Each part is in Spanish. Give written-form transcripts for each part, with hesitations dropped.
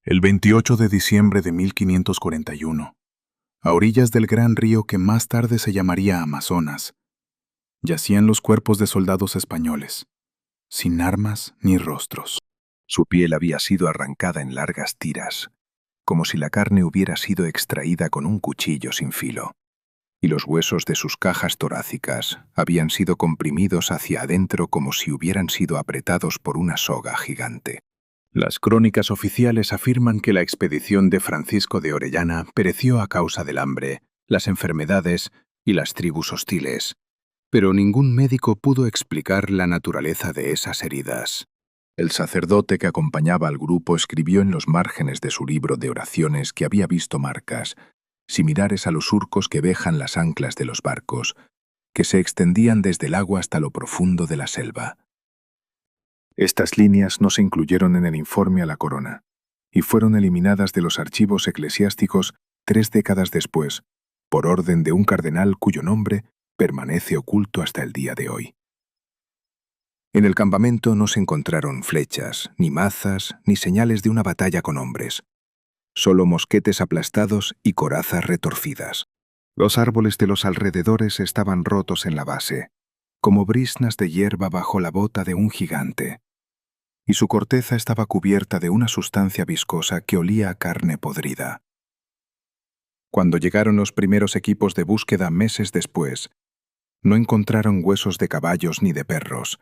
El 28 de diciembre de 1541, a orillas del gran río que más tarde se llamaría Amazonas, yacían los cuerpos de soldados españoles, sin armas ni rostros. Su piel había sido arrancada en largas tiras, como si la carne hubiera sido extraída con un cuchillo sin filo, y los huesos de sus cajas torácicas habían sido comprimidos hacia adentro como si hubieran sido apretados por una soga gigante. Las crónicas oficiales afirman que la expedición de Francisco de Orellana pereció a causa del hambre, las enfermedades y las tribus hostiles, pero ningún médico pudo explicar la naturaleza de esas heridas. El sacerdote que acompañaba al grupo escribió en los márgenes de su libro de oraciones que había visto marcas, similares a los surcos que vejan las anclas de los barcos, que se extendían desde el agua hasta lo profundo de la selva. Estas líneas no se incluyeron en el informe a la corona, y fueron eliminadas de los archivos eclesiásticos 3 décadas después, por orden de un cardenal cuyo nombre permanece oculto hasta el día de hoy. En el campamento no se encontraron flechas, ni mazas, ni señales de una batalla con hombres. Solo mosquetes aplastados y corazas retorcidas. Los árboles de los alrededores estaban rotos en la base, como briznas de hierba bajo la bota de un gigante, y su corteza estaba cubierta de una sustancia viscosa que olía a carne podrida. Cuando llegaron los primeros equipos de búsqueda meses después, no encontraron huesos de caballos ni de perros,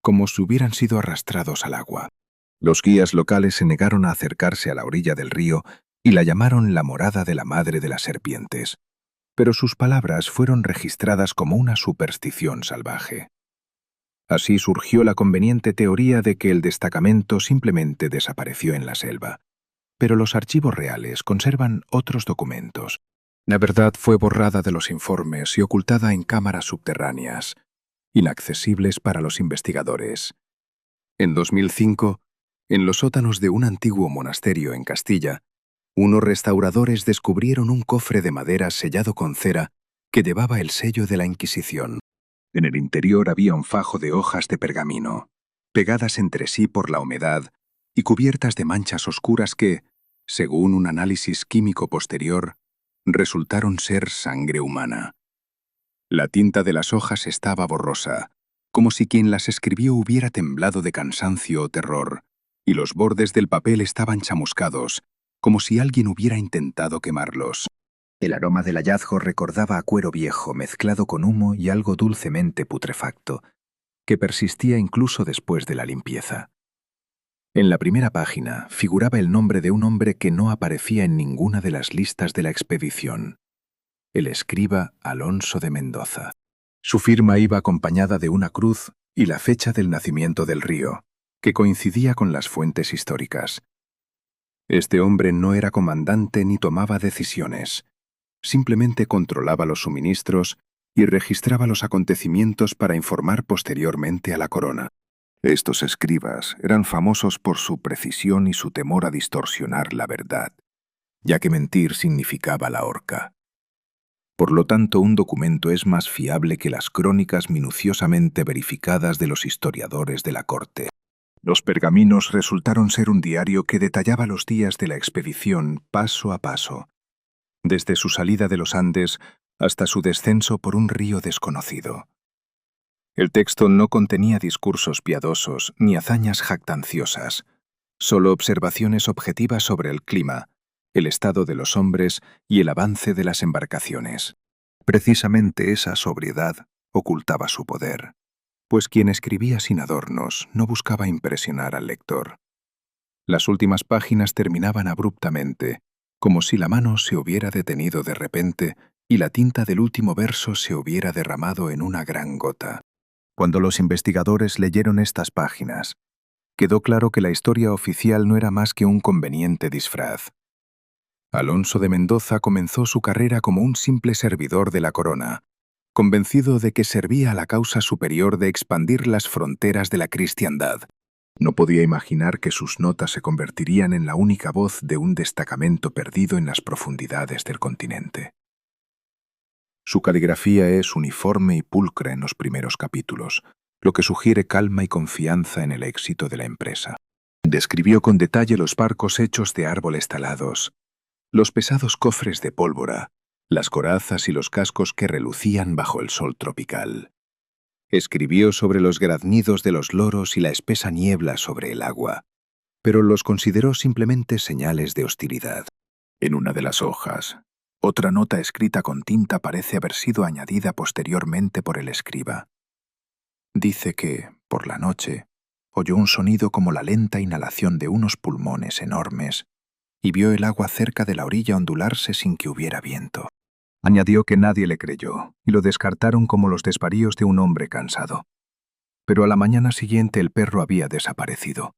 como si hubieran sido arrastrados al agua. Los guías locales se negaron a acercarse a la orilla del río y la llamaron la morada de la madre de las serpientes, pero sus palabras fueron registradas como una superstición salvaje. Así surgió la conveniente teoría de que el destacamento simplemente desapareció en la selva, pero los archivos reales conservan otros documentos. La verdad fue borrada de los informes y ocultada en cámaras subterráneas, inaccesibles para los investigadores. En 2005, en los sótanos de un antiguo monasterio en Castilla, unos restauradores descubrieron un cofre de madera sellado con cera que llevaba el sello de la Inquisición. En el interior había un fajo de hojas de pergamino, pegadas entre sí por la humedad y cubiertas de manchas oscuras que, según un análisis químico posterior, resultaron ser sangre humana. La tinta de las hojas estaba borrosa, como si quien las escribió hubiera temblado de cansancio o terror, y los bordes del papel estaban chamuscados, como si alguien hubiera intentado quemarlos. El aroma del hallazgo recordaba a cuero viejo mezclado con humo y algo dulcemente putrefacto, que persistía incluso después de la limpieza. En la primera página figuraba el nombre de un hombre que no aparecía en ninguna de las listas de la expedición: el escriba Alonso de Mendoza. Su firma iba acompañada de una cruz y la fecha del nacimiento del río, que coincidía con las fuentes históricas. Este hombre no era comandante ni tomaba decisiones. Simplemente controlaba los suministros y registraba los acontecimientos para informar posteriormente a la corona. Estos escribas eran famosos por su precisión y su temor a distorsionar la verdad, ya que mentir significaba la horca. Por lo tanto, un documento es más fiable que las crónicas minuciosamente verificadas de los historiadores de la corte. Los pergaminos resultaron ser un diario que detallaba los días de la expedición paso a paso, desde su salida de los Andes hasta su descenso por un río desconocido. El texto no contenía discursos piadosos ni hazañas jactanciosas, solo observaciones objetivas sobre el clima, el estado de los hombres y el avance de las embarcaciones. Precisamente esa sobriedad ocultaba su poder, pues quien escribía sin adornos no buscaba impresionar al lector. Las últimas páginas terminaban abruptamente, como si la mano se hubiera detenido de repente y la tinta del último verso se hubiera derramado en una gran gota. Cuando los investigadores leyeron estas páginas, quedó claro que la historia oficial no era más que un conveniente disfraz. Alonso de Mendoza comenzó su carrera como un simple servidor de la corona, convencido de que servía a la causa superior de expandir las fronteras de la cristiandad. No podía imaginar que sus notas se convertirían en la única voz de un destacamento perdido en las profundidades del continente. Su caligrafía es uniforme y pulcra en los primeros capítulos, lo que sugiere calma y confianza en el éxito de la empresa. Describió con detalle los barcos hechos de árboles talados, los pesados cofres de pólvora, las corazas y los cascos que relucían bajo el sol tropical. Escribió sobre los graznidos de los loros y la espesa niebla sobre el agua, pero los consideró simplemente señales de hostilidad. En una de las hojas, otra nota escrita con tinta parece haber sido añadida posteriormente por el escriba. Dice que, por la noche, oyó un sonido como la lenta inhalación de unos pulmones enormes y vio el agua cerca de la orilla ondularse sin que hubiera viento. Añadió que nadie le creyó y lo descartaron como los desvaríos de un hombre cansado. Pero a la mañana siguiente el perro había desaparecido.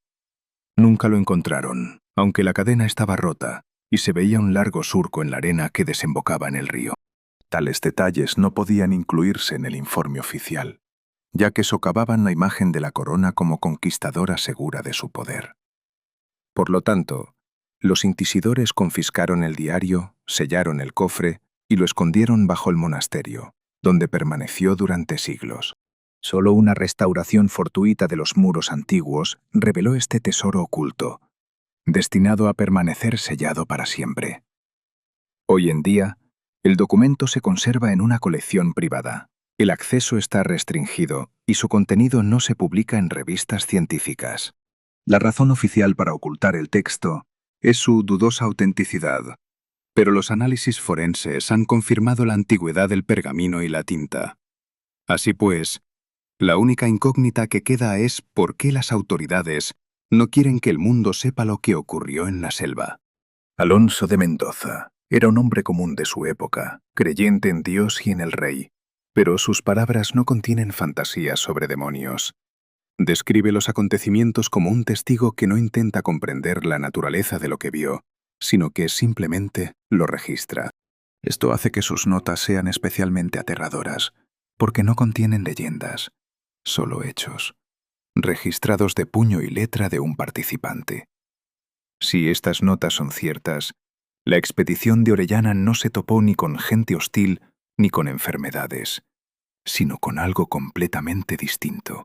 Nunca lo encontraron, aunque la cadena estaba rota y se veía un largo surco en la arena que desembocaba en el río. Tales detalles no podían incluirse en el informe oficial, ya que socavaban la imagen de la corona como conquistadora segura de su poder. Por lo tanto, los inquisidores confiscaron el diario, sellaron el cofre y lo escondieron bajo el monasterio, donde permaneció durante siglos. Solo una restauración fortuita de los muros antiguos reveló este tesoro oculto, destinado a permanecer sellado para siempre. Hoy en día, el documento se conserva en una colección privada. El acceso está restringido y su contenido no se publica en revistas científicas. La razón oficial para ocultar el texto es su dudosa autenticidad, pero los análisis forenses han confirmado la antigüedad del pergamino y la tinta. Así pues, la única incógnita que queda es por qué las autoridades no quieren que el mundo sepa lo que ocurrió en la selva. Alonso de Mendoza era un hombre común de su época, creyente en Dios y en el rey, pero sus palabras no contienen fantasías sobre demonios. Describe los acontecimientos como un testigo que no intenta comprender la naturaleza de lo que vio, sino que simplemente lo registra. Esto hace que sus notas sean especialmente aterradoras, porque no contienen leyendas, solo hechos, registrados de puño y letra de un participante. Si estas notas son ciertas, la expedición de Orellana no se topó ni con gente hostil ni con enfermedades, sino con algo completamente distinto.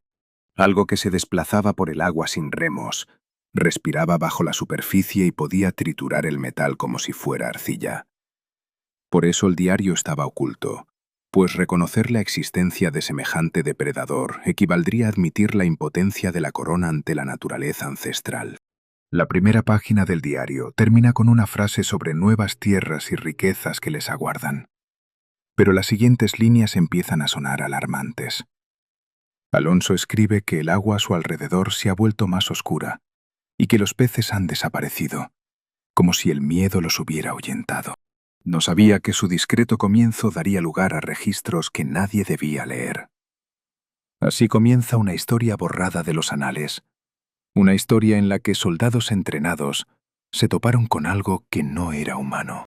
Algo que se desplazaba por el agua sin remos, respiraba bajo la superficie y podía triturar el metal como si fuera arcilla. Por eso el diario estaba oculto, pues reconocer la existencia de semejante depredador equivaldría a admitir la impotencia de la corona ante la naturaleza ancestral. La primera página del diario termina con una frase sobre nuevas tierras y riquezas que les aguardan. Pero las siguientes líneas empiezan a sonar alarmantes. Alonso escribe que el agua a su alrededor se ha vuelto más oscura y que los peces han desaparecido, como si el miedo los hubiera ahuyentado. No sabía que su discreto comienzo daría lugar a registros que nadie debía leer. Así comienza una historia borrada de los anales, una historia en la que soldados entrenados se toparon con algo que no era humano.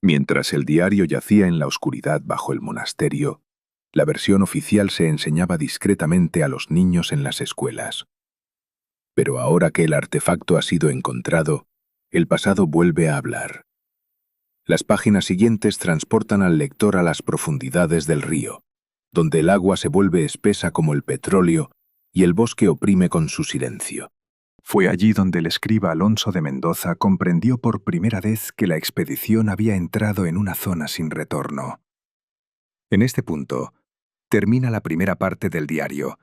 Mientras el diario yacía en la oscuridad bajo el monasterio, la versión oficial se enseñaba discretamente a los niños en las escuelas. Pero ahora que el artefacto ha sido encontrado, el pasado vuelve a hablar. Las páginas siguientes transportan al lector a las profundidades del río, donde el agua se vuelve espesa como el petróleo y el bosque oprime con su silencio. Fue allí donde el escriba Alonso de Mendoza comprendió por primera vez que la expedición había entrado en una zona sin retorno. En este punto, termina la primera parte del diario,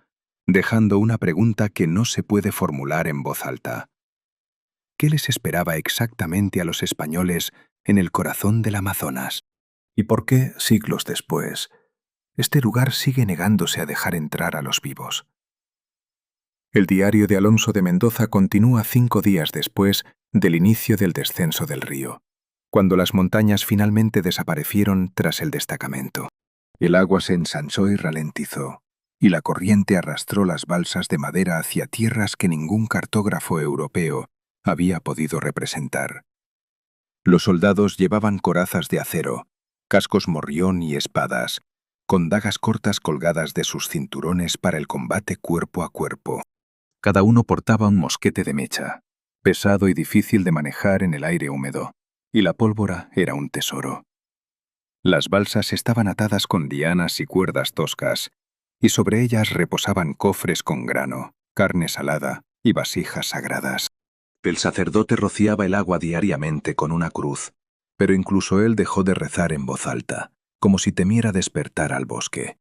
dejando una pregunta que no se puede formular en voz alta. ¿Qué les esperaba exactamente a los españoles en el corazón del Amazonas? ¿Y por qué, siglos después, este lugar sigue negándose a dejar entrar a los vivos? El diario de Alonso de Mendoza continúa 5 días después del inicio del descenso del río, cuando las montañas finalmente desaparecieron tras el destacamento. El agua se ensanchó y ralentizó, y la corriente arrastró las balsas de madera hacia tierras que ningún cartógrafo europeo había podido representar. Los soldados llevaban corazas de acero, cascos morrión y espadas, con dagas cortas colgadas de sus cinturones para el combate cuerpo a cuerpo. Cada uno portaba un mosquete de mecha, pesado y difícil de manejar en el aire húmedo, y la pólvora era un tesoro. Las balsas estaban atadas con lianas y cuerdas toscas, y sobre ellas reposaban cofres con grano, carne salada y vasijas sagradas. El sacerdote rociaba el agua diariamente con una cruz, pero incluso él dejó de rezar en voz alta, como si temiera despertar al bosque.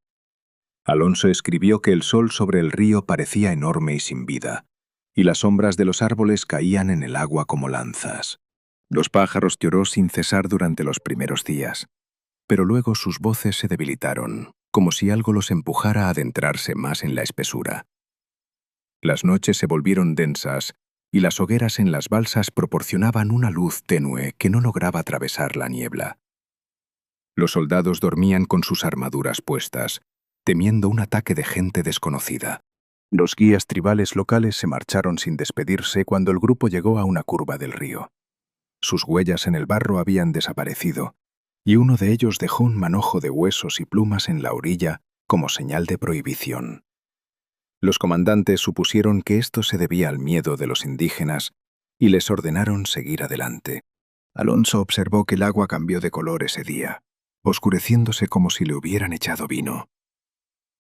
Alonso escribió que el sol sobre el río parecía enorme y sin vida, y las sombras de los árboles caían en el agua como lanzas. Los pájaros lloró sin cesar durante los primeros días, pero luego sus voces se debilitaron, como si algo los empujara a adentrarse más en la espesura. Las noches se volvieron densas, y las hogueras en las balsas proporcionaban una luz tenue que no lograba atravesar la niebla. Los soldados dormían con sus armaduras puestas, temiendo un ataque de gente desconocida. Los guías tribales locales se marcharon sin despedirse cuando el grupo llegó a una curva del río. Sus huellas en el barro habían desaparecido, y uno de ellos dejó un manojo de huesos y plumas en la orilla como señal de prohibición. Los comandantes supusieron que esto se debía al miedo de los indígenas y les ordenaron seguir adelante. Alonso observó que el agua cambió de color ese día, oscureciéndose como si le hubieran echado vino.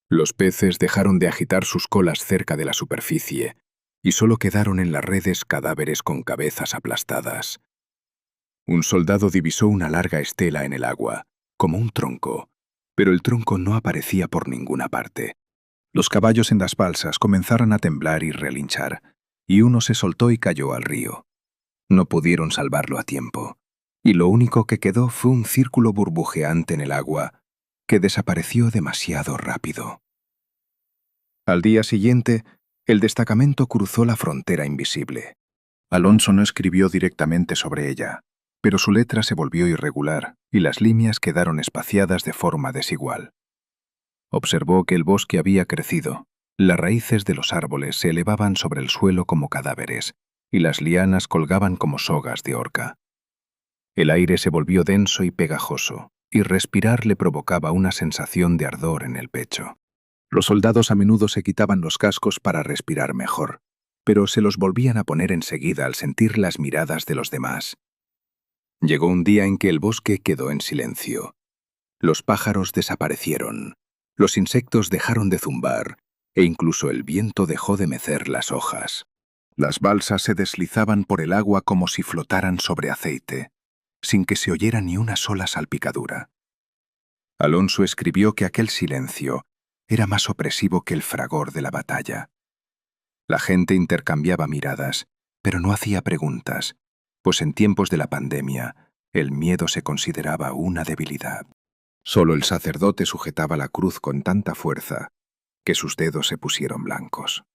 Los peces dejaron de agitar sus colas cerca de la superficie y solo quedaron en las redes cadáveres con cabezas aplastadas. Un soldado divisó una larga estela en el agua, como un tronco, pero el tronco no aparecía por ninguna parte. Los caballos en las balsas comenzaron a temblar y relinchar, y uno se soltó y cayó al río. No pudieron salvarlo a tiempo, y lo único que quedó fue un círculo burbujeante en el agua, que desapareció demasiado rápido. Al día siguiente, el destacamento cruzó la frontera invisible. Alonso no escribió directamente sobre ella, pero su letra se volvió irregular y las líneas quedaron espaciadas de forma desigual. Observó que el bosque había crecido, las raíces de los árboles se elevaban sobre el suelo como cadáveres y las lianas colgaban como sogas de horca. El aire se volvió denso y pegajoso, y respirar le provocaba una sensación de ardor en el pecho. Los soldados a menudo se quitaban los cascos para respirar mejor, pero se los volvían a poner enseguida al sentir las miradas de los demás. Llegó un día en que el bosque quedó en silencio. Los pájaros desaparecieron, los insectos dejaron de zumbar, e incluso el viento dejó de mecer las hojas. Las balsas se deslizaban por el agua como si flotaran sobre aceite, sin que se oyera ni una sola salpicadura. Alonso escribió que aquel silencio era más opresivo que el fragor de la batalla. La gente intercambiaba miradas, pero no hacía preguntas, pues en tiempos de la pandemia el miedo se consideraba una debilidad. Solo el sacerdote sujetaba la cruz con tanta fuerza que sus dedos se pusieron blancos.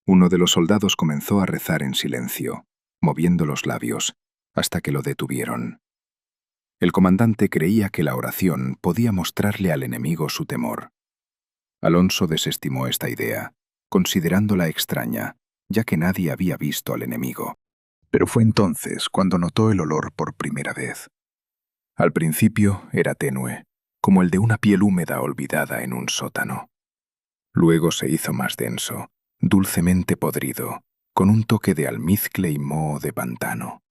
Uno de los soldados comenzó a rezar en silencio, moviendo los labios, hasta que lo detuvieron. El comandante creía que la oración podía mostrarle al enemigo su temor. Alonso desestimó esta idea, considerándola extraña, ya que nadie había visto al enemigo. Pero fue entonces cuando notó el olor por primera vez. Al principio era tenue, como el de una piel húmeda olvidada en un sótano. Luego se hizo más denso, dulcemente podrido, con un toque de almizcle y moho de pantano.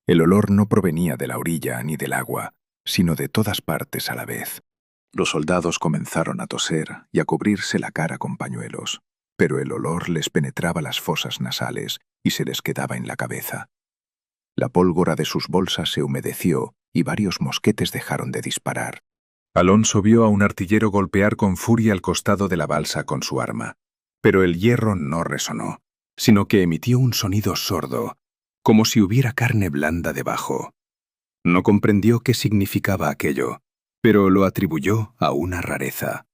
El olor no provenía de la orilla ni del agua, sino de todas partes a la vez. Los soldados comenzaron a toser y a cubrirse la cara con pañuelos, pero el olor les penetraba las fosas nasales y se les quedaba en la cabeza. La pólvora de sus bolsas se humedeció y varios mosquetes dejaron de disparar. Alonso vio a un artillero golpear con furia al costado de la balsa con su arma, pero el hierro no resonó, sino que emitió un sonido sordo, como si hubiera carne blanda debajo. No comprendió qué significaba aquello, pero lo atribuyó a una rareza.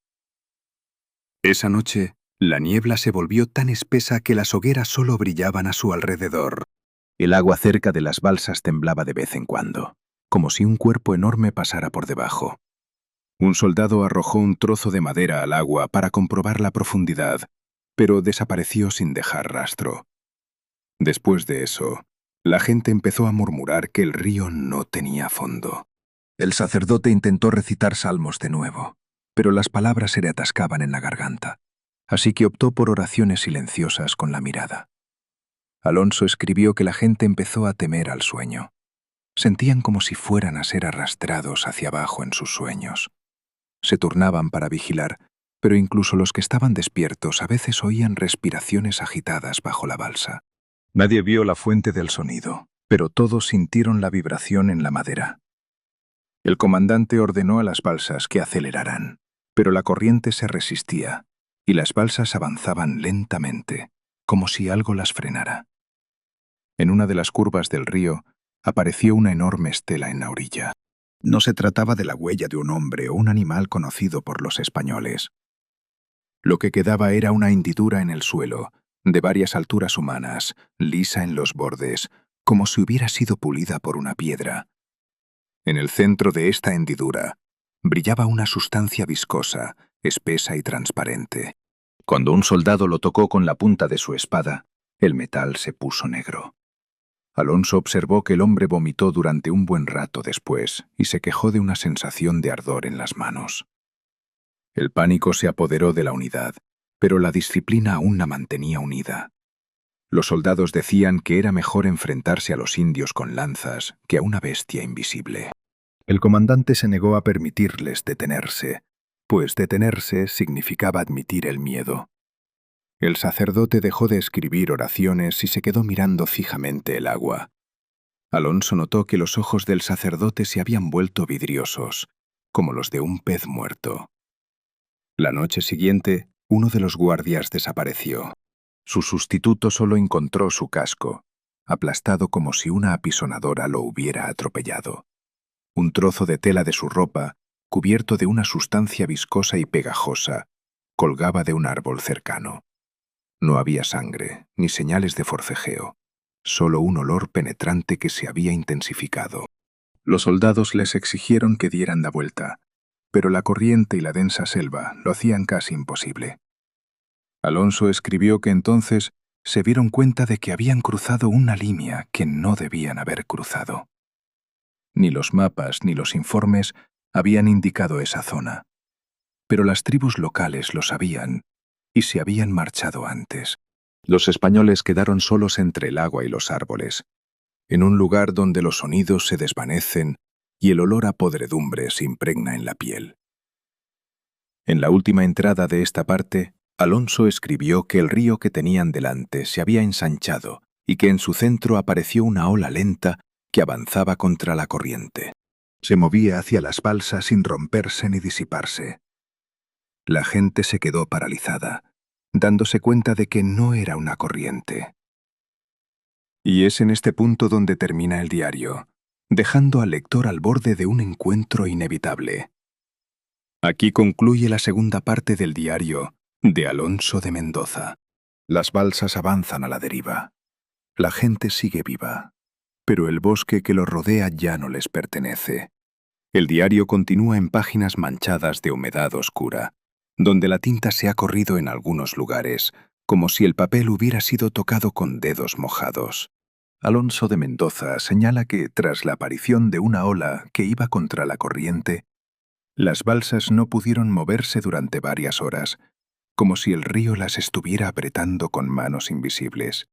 Esa noche, la niebla se volvió tan espesa que las hogueras solo brillaban a su alrededor. El agua cerca de las balsas temblaba de vez en cuando, como si un cuerpo enorme pasara por debajo. Un soldado arrojó un trozo de madera al agua para comprobar la profundidad, pero desapareció sin dejar rastro. Después de eso, la gente empezó a murmurar que el río no tenía fondo. El sacerdote intentó recitar salmos de nuevo, pero las palabras se le atascaban en la garganta, así que optó por oraciones silenciosas con la mirada. Alonso escribió que la gente empezó a temer al sueño. Sentían como si fueran a ser arrastrados hacia abajo en sus sueños. Se turnaban para vigilar, pero incluso los que estaban despiertos a veces oían respiraciones agitadas bajo la balsa. Nadie vio la fuente del sonido, pero todos sintieron la vibración en la madera. El comandante ordenó a las balsas que aceleraran, pero la corriente se resistía, y las balsas avanzaban lentamente, como si algo las frenara. En una de las curvas del río apareció una enorme estela en la orilla. No se trataba de la huella de un hombre o un animal conocido por los españoles. Lo que quedaba era una hendidura en el suelo, de varias alturas humanas, lisa en los bordes, como si hubiera sido pulida por una piedra. En el centro de esta hendidura brillaba una sustancia viscosa, espesa y transparente. Cuando un soldado lo tocó con la punta de su espada, el metal se puso negro. Alonso observó que el hombre vomitó durante un buen rato después y se quejó de una sensación de ardor en las manos. El pánico se apoderó de la unidad, pero la disciplina aún la mantenía unida. Los soldados decían que era mejor enfrentarse a los indios con lanzas que a una bestia invisible. El comandante se negó a permitirles detenerse, pues detenerse significaba admitir el miedo. El sacerdote dejó de escribir oraciones y se quedó mirando fijamente el agua. Alonso notó que los ojos del sacerdote se habían vuelto vidriosos, como los de un pez muerto. La noche siguiente, uno de los guardias desapareció. Su sustituto solo encontró su casco, aplastado como si una apisonadora lo hubiera atropellado. Un trozo de tela de su ropa, cubierto de una sustancia viscosa y pegajosa, colgaba de un árbol cercano. No había sangre, ni señales de forcejeo, solo un olor penetrante que se había intensificado. Los soldados les exigieron que dieran la vuelta, pero la corriente y la densa selva lo hacían casi imposible. Alonso escribió que entonces se dieron cuenta de que habían cruzado una línea que no debían haber cruzado. Ni los mapas ni los informes habían indicado esa zona, pero las tribus locales lo sabían y se habían marchado antes. Los españoles quedaron solos entre el agua y los árboles, en un lugar donde los sonidos se desvanecen y el olor a podredumbre se impregna en la piel. En la última entrada de esta parte, Alonso escribió que el río que tenían delante se había ensanchado y que en su centro apareció una ola lenta que avanzaba contra la corriente. Se movía hacia las balsas sin romperse ni disiparse. La gente se quedó paralizada, dándose cuenta de que no era una corriente. Y es en este punto donde termina el diario, dejando al lector al borde de un encuentro inevitable. Aquí concluye la segunda parte del diario de Alonso de Mendoza. Las balsas avanzan a la deriva. La gente sigue viva, pero el bosque que los rodea ya no les pertenece. El diario continúa en páginas manchadas de humedad oscura, donde la tinta se ha corrido en algunos lugares, como si el papel hubiera sido tocado con dedos mojados. Alonso de Mendoza señala que, tras la aparición de una ola que iba contra la corriente, las balsas no pudieron moverse durante varias horas, como si el río las estuviera apretando con manos invisibles.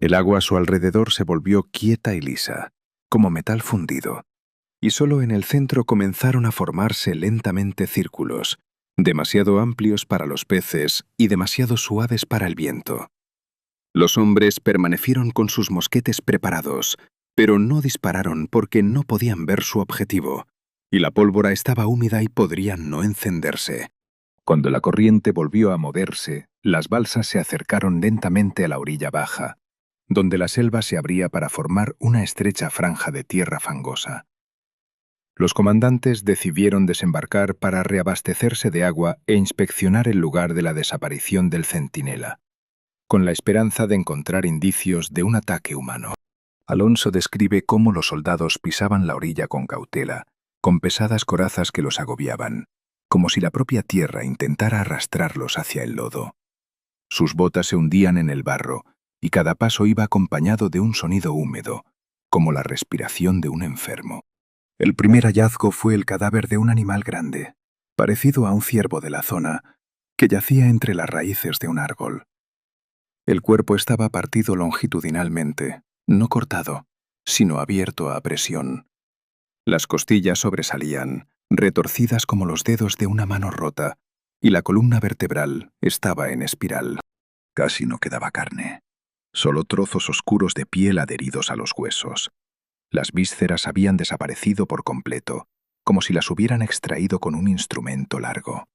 El agua a su alrededor se volvió quieta y lisa, como metal fundido, y solo en el centro comenzaron a formarse lentamente círculos, demasiado amplios para los peces y demasiado suaves para el viento. Los hombres permanecieron con sus mosquetes preparados, pero no dispararon porque no podían ver su objetivo, y la pólvora estaba húmeda y podrían no encenderse. Cuando la corriente volvió a moverse, las balsas se acercaron lentamente a la orilla baja, donde la selva se abría para formar una estrecha franja de tierra fangosa. Los comandantes decidieron desembarcar para reabastecerse de agua e inspeccionar el lugar de la desaparición del centinela, con la esperanza de encontrar indicios de un ataque humano. Alonso describe cómo los soldados pisaban la orilla con cautela, con pesadas corazas que los agobiaban, como si la propia tierra intentara arrastrarlos hacia el lodo. Sus botas se hundían en el barro, y cada paso iba acompañado de un sonido húmedo, como la respiración de un enfermo. El primer hallazgo fue el cadáver de un animal grande, parecido a un ciervo de la zona, que yacía entre las raíces de un árbol. El cuerpo estaba partido longitudinalmente, no cortado, sino abierto a presión. Las costillas sobresalían, retorcidas como los dedos de una mano rota, y la columna vertebral estaba en espiral. Casi no quedaba carne. solo trozos oscuros de piel adheridos a los huesos. Las vísceras habían desaparecido por completo, como si las hubieran extraído con un instrumento largo.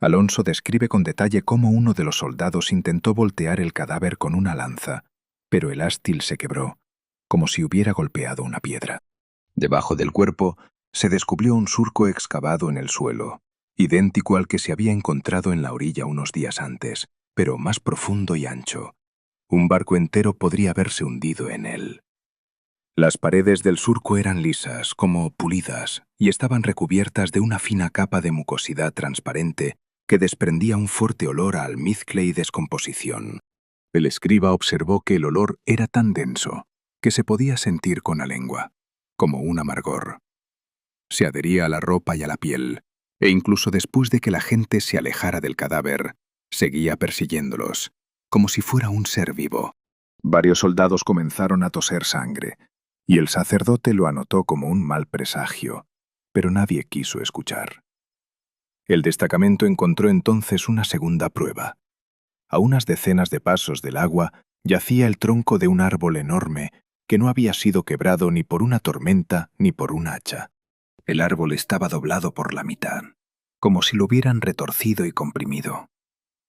Alonso describe con detalle cómo uno de los soldados intentó voltear el cadáver con una lanza, pero el ástil se quebró, como si hubiera golpeado una piedra. Debajo del cuerpo se descubrió un surco excavado en el suelo, idéntico al que se había encontrado en la orilla unos días antes, pero más profundo y ancho. Un barco entero podría haberse hundido en él. Las paredes del surco eran lisas, como pulidas, y estaban recubiertas de una fina capa de mucosidad transparente que desprendía un fuerte olor a almizcle y descomposición. El escriba observó que el olor era tan denso que se podía sentir con la lengua, como un amargor. Se adhería a la ropa y a la piel, e incluso después de que la gente se alejara del cadáver, seguía persiguiéndolos, como si fuera un ser vivo. Varios soldados comenzaron a toser sangre, y el sacerdote lo anotó como un mal presagio, pero nadie quiso escuchar. El destacamento encontró entonces una segunda prueba. A unas decenas de pasos del agua yacía el tronco de un árbol enorme que no había sido quebrado ni por una tormenta ni por un hacha. El árbol estaba doblado por la mitad, como si lo hubieran retorcido y comprimido.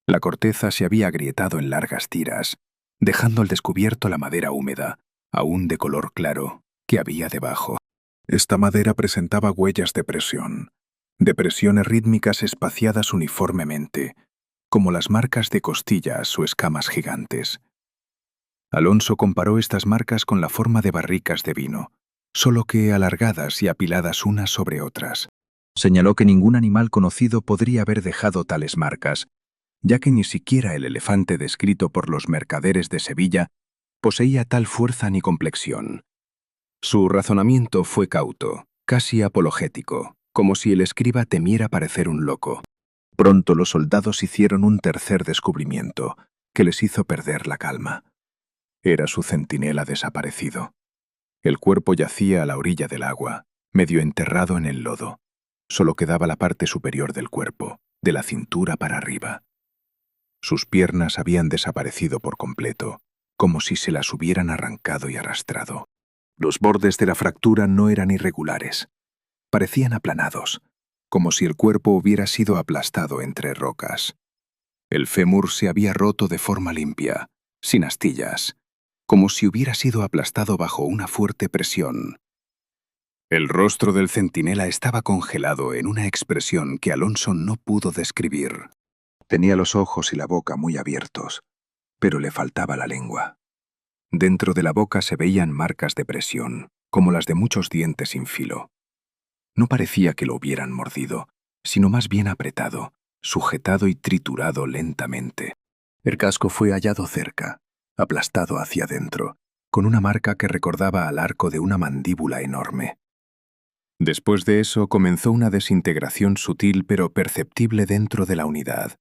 La corteza se había agrietado en largas tiras, dejando al descubierto la madera húmeda, aún de color claro, que había debajo. Esta madera presentaba huellas de presión, depresiones rítmicas espaciadas uniformemente, como las marcas de costillas o escamas gigantes. Alonso comparó estas marcas con la forma de barricas de vino, solo que alargadas y apiladas unas sobre otras. Señaló que ningún animal conocido podría haber dejado tales marcas, ya que ni siquiera el elefante descrito por los mercaderes de Sevilla poseía tal fuerza ni complexión. Su razonamiento fue cauto, casi apologético, como si el escriba temiera parecer un loco. Pronto los soldados hicieron un tercer descubrimiento, que les hizo perder la calma. Era su centinela desaparecido. El cuerpo yacía a la orilla del agua, medio enterrado en el lodo. Solo quedaba la parte superior del cuerpo, de la cintura para arriba. Sus piernas habían desaparecido por completo, como si se las hubieran arrancado y arrastrado. Los bordes de la fractura no eran irregulares. Parecían aplanados, como si el cuerpo hubiera sido aplastado entre rocas. El fémur se había roto de forma limpia, sin astillas, como si hubiera sido aplastado bajo una fuerte presión. El rostro del centinela estaba congelado en una expresión que Alonso no pudo describir. Tenía los ojos y la boca muy abiertos, pero le faltaba la lengua. Dentro de la boca se veían marcas de presión, como las de muchos dientes sin filo. No parecía que lo hubieran mordido, sino más bien apretado, sujetado y triturado lentamente. El casco fue hallado cerca, aplastado hacia adentro, con una marca que recordaba al arco de una mandíbula enorme. Después de eso comenzó una desintegración sutil pero perceptible dentro de la unidad.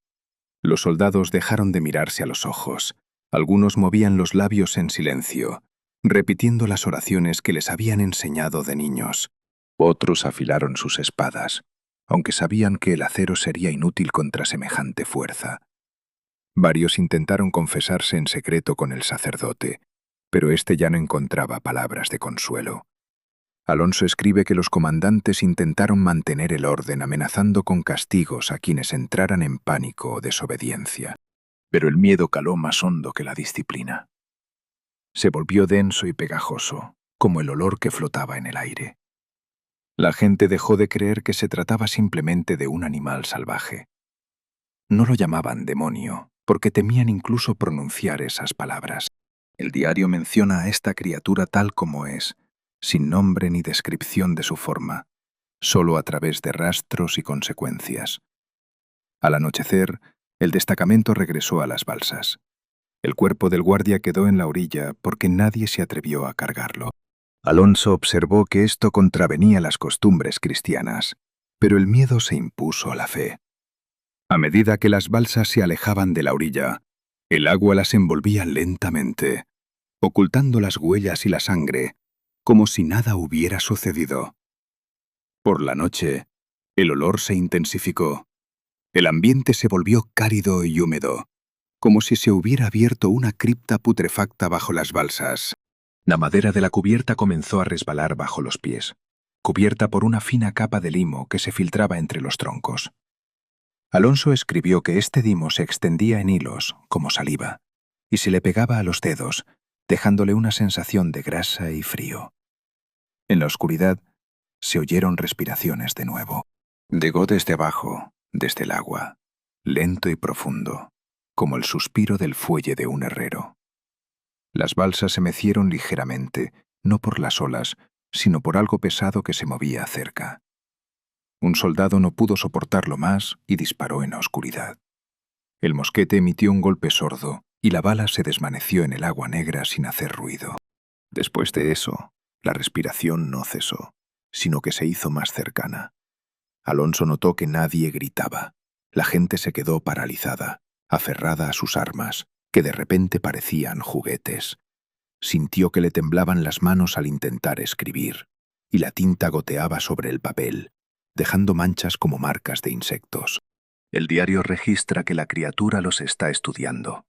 Los soldados dejaron de mirarse a los ojos. Algunos movían los labios en silencio, repitiendo las oraciones que les habían enseñado de niños. Otros afilaron sus espadas, aunque sabían que el acero sería inútil contra semejante fuerza. Varios intentaron confesarse en secreto con el sacerdote, pero éste ya no encontraba palabras de consuelo. Alonso escribe que los comandantes intentaron mantener el orden amenazando con castigos a quienes entraran en pánico o desobediencia. Pero el miedo caló más hondo que la disciplina. Se volvió denso y pegajoso, como el olor que flotaba en el aire. La gente dejó de creer que se trataba simplemente de un animal salvaje. No lo llamaban demonio, porque temían incluso pronunciar esas palabras. El diario menciona a esta criatura tal como es, sin nombre ni descripción de su forma, solo a través de rastros y consecuencias. Al anochecer, el destacamento regresó a las balsas. El cuerpo del guardia quedó en la orilla porque nadie se atrevió a cargarlo. Alonso observó que esto contravenía las costumbres cristianas, pero el miedo se impuso a la fe. A medida que las balsas se alejaban de la orilla, el agua las envolvía lentamente, ocultando las huellas y la sangre, como si nada hubiera sucedido. Por la noche, el olor se intensificó. El ambiente se volvió cálido y húmedo, como si se hubiera abierto una cripta putrefacta bajo las balsas. La madera de la cubierta comenzó a resbalar bajo los pies, cubierta por una fina capa de limo que se filtraba entre los troncos. Alonso escribió que este limo se extendía en hilos, como saliva, y se le pegaba a los dedos, dejándole una sensación de grasa y frío. En la oscuridad se oyeron respiraciones de nuevo. Llegó desde abajo, desde el agua, lento y profundo, como el suspiro del fuelle de un herrero. Las balsas se mecieron ligeramente, no por las olas, sino por algo pesado que se movía cerca. Un soldado no pudo soportarlo más y disparó en la oscuridad. El mosquete emitió un golpe sordo y la bala se desvaneció en el agua negra sin hacer ruido. Después de eso, la respiración no cesó, sino que se hizo más cercana. Alonso notó que nadie gritaba. La gente se quedó paralizada, aferrada a sus armas, que de repente parecían juguetes. Sintió que le temblaban las manos al intentar escribir, y la tinta goteaba sobre el papel, dejando manchas como marcas de insectos. El diario registra que la criatura los está estudiando.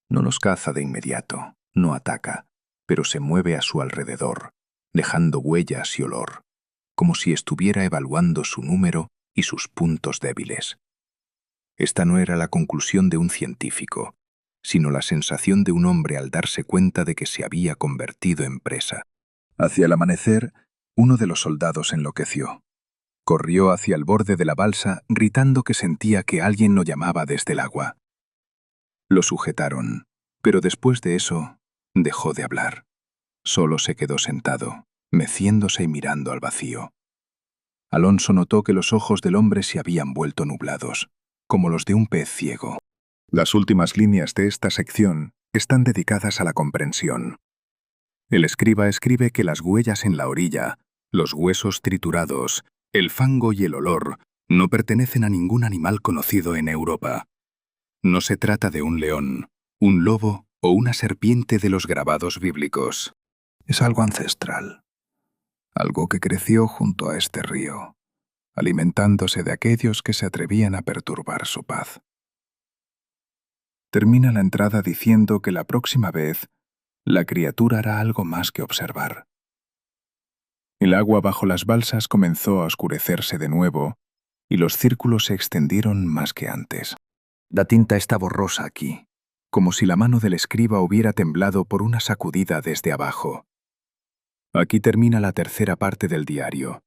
No los caza de inmediato, no ataca, pero se mueve a su alrededor, dejando huellas y olor, como si estuviera evaluando su número y sus puntos débiles. Esta no era la conclusión de un científico, sino la sensación de un hombre al darse cuenta de que se había convertido en presa. Hacia el amanecer, uno de los soldados enloqueció. Corrió hacia el borde de la balsa, gritando que sentía que alguien lo llamaba desde el agua. Lo sujetaron, pero después de eso, dejó de hablar. Solo se quedó sentado, meciéndose y mirando al vacío. Alonso notó que los ojos del hombre se habían vuelto nublados, como los de un pez ciego. Las últimas líneas de esta sección están dedicadas a la comprensión. El escriba escribe que las huellas en la orilla, los huesos triturados, el fango y el olor no pertenecen a ningún animal conocido en Europa. No se trata de un león, un lobo o una serpiente de los grabados bíblicos. Es algo ancestral, algo que creció junto a este río, alimentándose de aquellos que se atrevían a perturbar su paz. Termina la entrada diciendo que la próxima vez la criatura hará algo más que observar. El agua bajo las balsas comenzó a oscurecerse de nuevo y los círculos se extendieron más que antes. La tinta está borrosa aquí, como si la mano del escriba hubiera temblado por una sacudida desde abajo. Aquí termina la tercera parte del diario.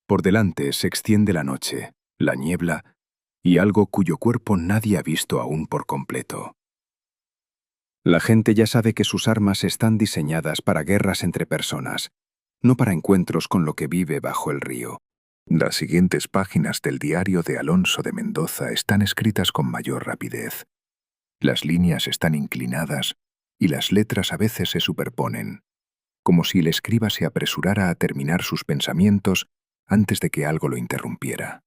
Por delante se extiende la noche, la niebla y algo cuyo cuerpo nadie ha visto aún por completo. La gente ya sabe que sus armas están diseñadas para guerras entre personas, no para encuentros con lo que vive bajo el río. Las siguientes páginas del diario de Alonso de Mendoza están escritas con mayor rapidez. Las líneas están inclinadas y las letras a veces se superponen, como si el escriba se apresurara a terminar sus pensamientos antes de que algo lo interrumpiera.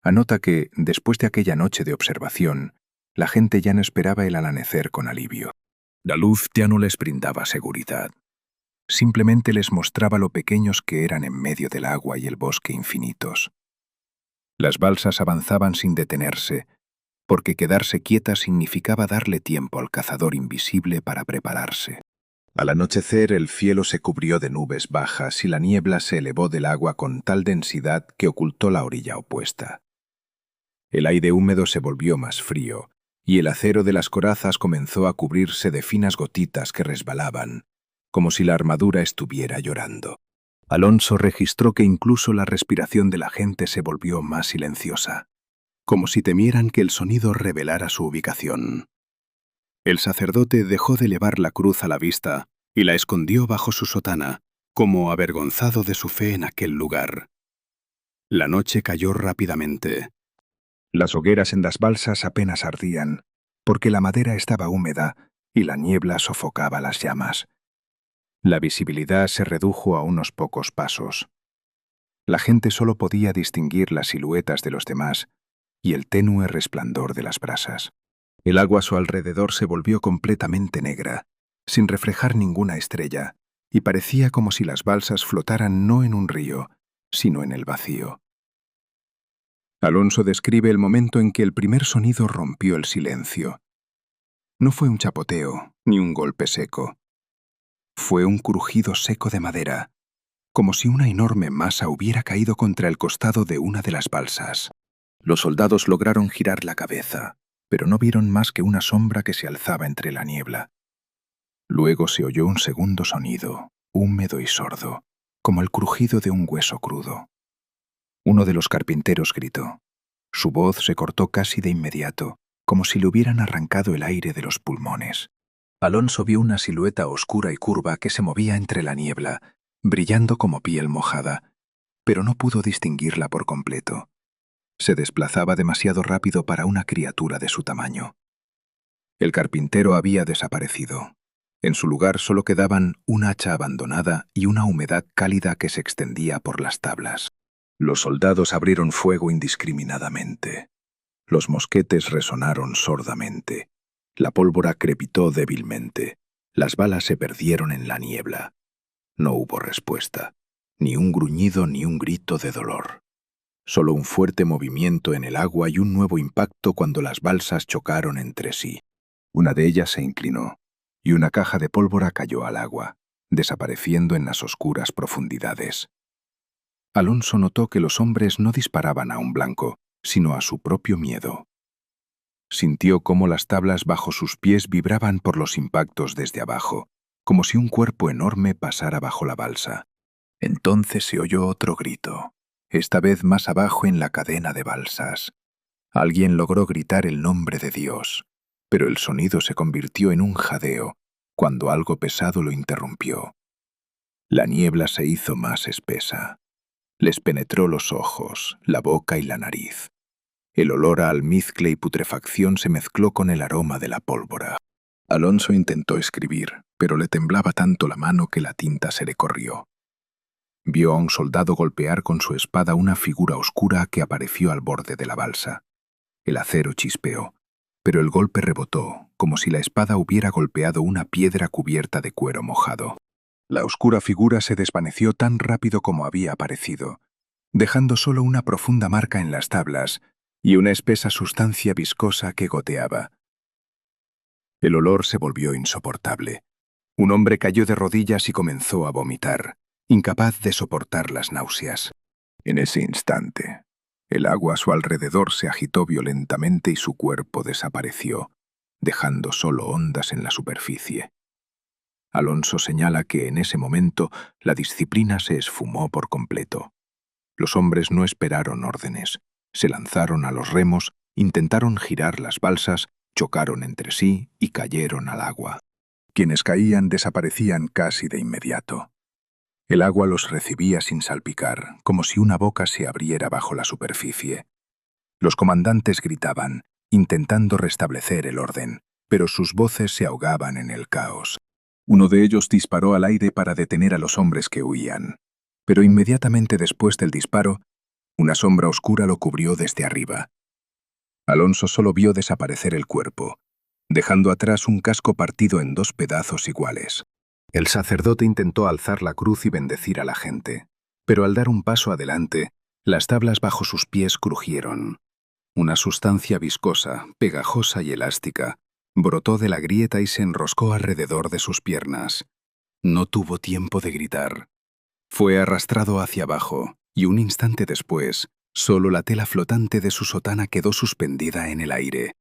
Anota que, después de aquella noche de observación, la gente ya no esperaba el amanecer con alivio. La luz ya no les brindaba seguridad. Simplemente les mostraba lo pequeños que eran en medio del agua y el bosque infinitos. Las balsas avanzaban sin detenerse, porque quedarse quietas significaba darle tiempo al cazador invisible para prepararse. Al anochecer el cielo se cubrió de nubes bajas y la niebla se elevó del agua con tal densidad que ocultó la orilla opuesta. El aire húmedo se volvió más frío, y el acero de las corazas comenzó a cubrirse de finas gotitas que resbalaban, como si la armadura estuviera llorando. Alonso registró que incluso la respiración de la gente se volvió más silenciosa, como si temieran que el sonido revelara su ubicación. El sacerdote dejó de elevar la cruz a la vista y la escondió bajo su sotana, como avergonzado de su fe en aquel lugar. La noche cayó rápidamente. Las hogueras en las balsas apenas ardían, porque la madera estaba húmeda y la niebla sofocaba las llamas. La visibilidad se redujo a unos pocos pasos. La gente solo podía distinguir las siluetas de los demás y el tenue resplandor de las brasas. El agua a su alrededor se volvió completamente negra, sin reflejar ninguna estrella, y parecía como si las balsas flotaran no en un río, sino en el vacío. Alonso describe el momento en que el primer sonido rompió el silencio. No fue un chapoteo ni un golpe seco. Fue un crujido seco de madera, como si una enorme masa hubiera caído contra el costado de una de las balsas. Los soldados lograron girar la cabeza, pero no vieron más que una sombra que se alzaba entre la niebla. Luego se oyó un segundo sonido, húmedo y sordo, como el crujido de un hueso crudo. Uno de los carpinteros gritó. Su voz se cortó casi de inmediato, como si le hubieran arrancado el aire de los pulmones. Alonso vio una silueta oscura y curva que se movía entre la niebla, brillando como piel mojada, pero no pudo distinguirla por completo. Se desplazaba demasiado rápido para una criatura de su tamaño. El carpintero había desaparecido. En su lugar solo quedaban un hacha abandonada y una humedad cálida que se extendía por las tablas. Los soldados abrieron fuego indiscriminadamente. Los mosquetes resonaron sordamente. La pólvora crepitó débilmente. Las balas se perdieron en la niebla. No hubo respuesta, ni un gruñido ni un grito de dolor. Solo un fuerte movimiento en el agua y un nuevo impacto cuando las balsas chocaron entre sí. Una de ellas se inclinó, y una caja de pólvora cayó al agua, desapareciendo en las oscuras profundidades. Alonso notó que los hombres no disparaban a un blanco, sino a su propio miedo. Sintió cómo las tablas bajo sus pies vibraban por los impactos desde abajo, como si un cuerpo enorme pasara bajo la balsa. Entonces se oyó otro grito, esta vez más abajo en la cadena de balsas. Alguien logró gritar el nombre de Dios, pero el sonido se convirtió en un jadeo cuando algo pesado lo interrumpió. La niebla se hizo más espesa. Les penetró los ojos, la boca y la nariz. El olor a almizcle y putrefacción se mezcló con el aroma de la pólvora. Alonso intentó escribir, pero le temblaba tanto la mano que la tinta se le corrió. Vio a un soldado golpear con su espada una figura oscura que apareció al borde de la balsa. El acero chispeó, pero el golpe rebotó, como si la espada hubiera golpeado una piedra cubierta de cuero mojado. La oscura figura se desvaneció tan rápido como había aparecido, dejando solo una profunda marca en las tablas y una espesa sustancia viscosa que goteaba. El olor se volvió insoportable. Un hombre cayó de rodillas y comenzó a vomitar, incapaz de soportar las náuseas. En ese instante, el agua a su alrededor se agitó violentamente y su cuerpo desapareció, dejando solo ondas en la superficie. Alonso señala que en ese momento la disciplina se esfumó por completo. Los hombres no esperaron órdenes. Se lanzaron a los remos, intentaron girar las balsas, chocaron entre sí y cayeron al agua. Quienes caían desaparecían casi de inmediato. El agua los recibía sin salpicar, como si una boca se abriera bajo la superficie. Los comandantes gritaban, intentando restablecer el orden, pero sus voces se ahogaban en el caos. Uno de ellos disparó al aire para detener a los hombres que huían, pero inmediatamente después del disparo, una sombra oscura lo cubrió desde arriba. Alonso solo vio desaparecer el cuerpo, dejando atrás un casco partido en dos pedazos iguales. El sacerdote intentó alzar la cruz y bendecir a la gente, pero al dar un paso adelante, las tablas bajo sus pies crujieron. Una sustancia viscosa, pegajosa y elástica brotó de la grieta y se enroscó alrededor de sus piernas. No tuvo tiempo de gritar. Fue arrastrado hacia abajo, y un instante después, solo la tela flotante de su sotana quedó suspendida en el aire.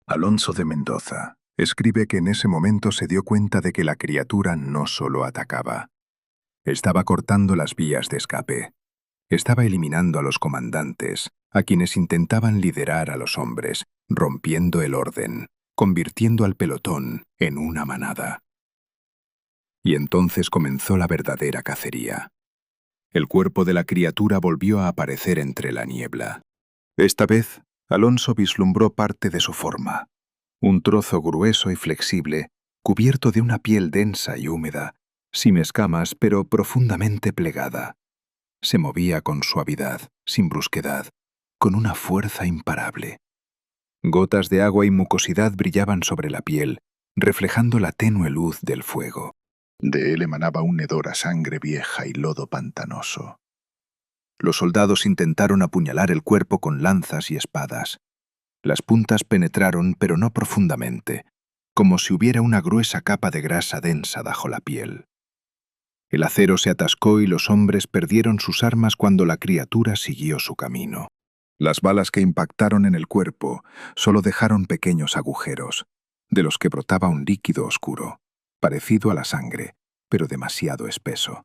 Alonso de Mendoza escribe que en ese momento se dio cuenta de que la criatura no solo atacaba. Estaba cortando las vías de escape. Estaba eliminando a los comandantes, a quienes intentaban liderar a los hombres, rompiendo el orden, convirtiendo al pelotón en una manada. Y entonces comenzó la verdadera cacería. El cuerpo de la criatura volvió a aparecer entre la niebla. Esta vez, Alonso vislumbró parte de su forma. Un trozo grueso y flexible, cubierto de una piel densa y húmeda, sin escamas pero profundamente plegada. Se movía con suavidad, sin brusquedad, con una fuerza imparable. Gotas de agua y mucosidad brillaban sobre la piel, reflejando la tenue luz del fuego. De él emanaba un hedor a sangre vieja y lodo pantanoso. Los soldados intentaron apuñalar el cuerpo con lanzas y espadas. Las puntas penetraron, pero no profundamente, como si hubiera una gruesa capa de grasa densa bajo la piel. El acero se atascó y los hombres perdieron sus armas cuando la criatura siguió su camino. Las balas que impactaron en el cuerpo solo dejaron pequeños agujeros, de los que brotaba un líquido oscuro, parecido a la sangre, pero demasiado espeso.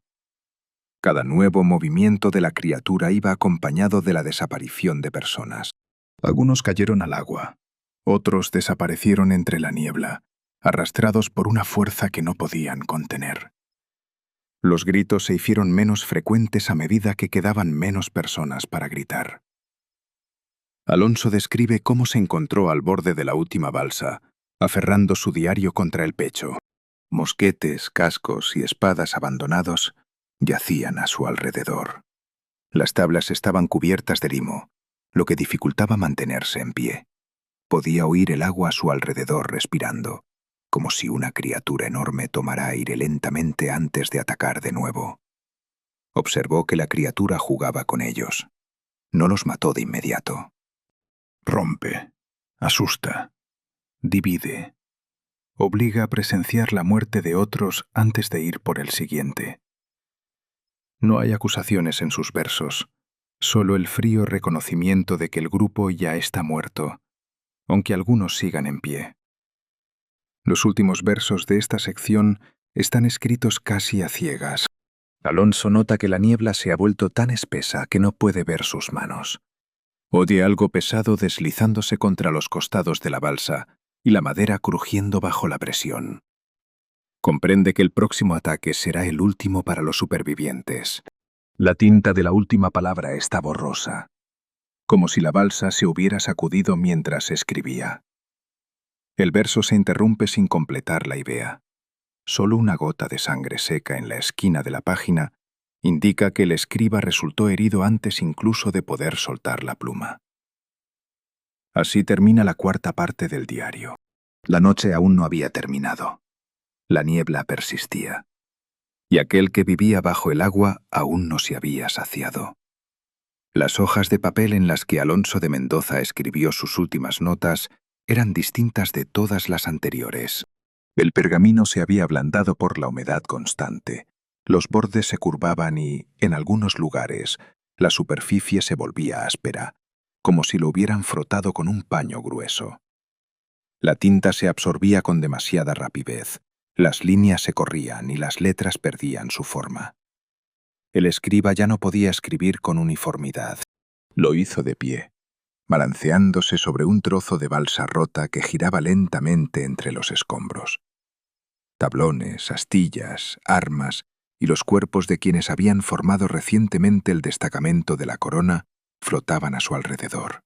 Cada nuevo movimiento de la criatura iba acompañado de la desaparición de personas. Algunos cayeron al agua, otros desaparecieron entre la niebla, arrastrados por una fuerza que no podían contener. Los gritos se hicieron menos frecuentes a medida que quedaban menos personas para gritar. Alonso describe cómo se encontró al borde de la última balsa, aferrando su diario contra el pecho. Mosquetes, cascos y espadas abandonados yacían a su alrededor. Las tablas estaban cubiertas de limo, lo que dificultaba mantenerse en pie. Podía oír el agua a su alrededor respirando, como si una criatura enorme tomara aire lentamente antes de atacar de nuevo. Observó que la criatura jugaba con ellos. No los mató de inmediato. Rompe, asusta, divide. Obliga a presenciar la muerte de otros antes de ir por el siguiente. No hay acusaciones en sus versos, solo el frío reconocimiento de que el grupo ya está muerto, aunque algunos sigan en pie. Los últimos versos de esta sección están escritos casi a ciegas. Alonso nota que la niebla se ha vuelto tan espesa que no puede ver sus manos. Oye algo pesado deslizándose contra los costados de la balsa y la madera crujiendo bajo la presión. Comprende que el próximo ataque será el último para los supervivientes. La tinta de la última palabra está borrosa, como si la balsa se hubiera sacudido mientras escribía. El verso se interrumpe sin completar la idea. Solo una gota de sangre seca en la esquina de la página indica que el escriba resultó herido antes incluso de poder soltar la pluma. Así termina la cuarta parte del diario. La noche aún no había terminado. La niebla persistía. Y aquel que vivía bajo el agua aún no se había saciado. Las hojas de papel en las que Alonso de Mendoza escribió sus últimas notas eran distintas de todas las anteriores. El pergamino se había ablandado por la humedad constante. Los bordes se curvaban y, en algunos lugares, la superficie se volvía áspera, como si lo hubieran frotado con un paño grueso. La tinta se absorbía con demasiada rapidez. Las líneas se corrían y las letras perdían su forma. El escriba ya no podía escribir con uniformidad. Lo hizo de pie, balanceándose sobre un trozo de balsa rota que giraba lentamente entre los escombros. Tablones, astillas, armas y los cuerpos de quienes habían formado recientemente el destacamento de la corona flotaban a su alrededor.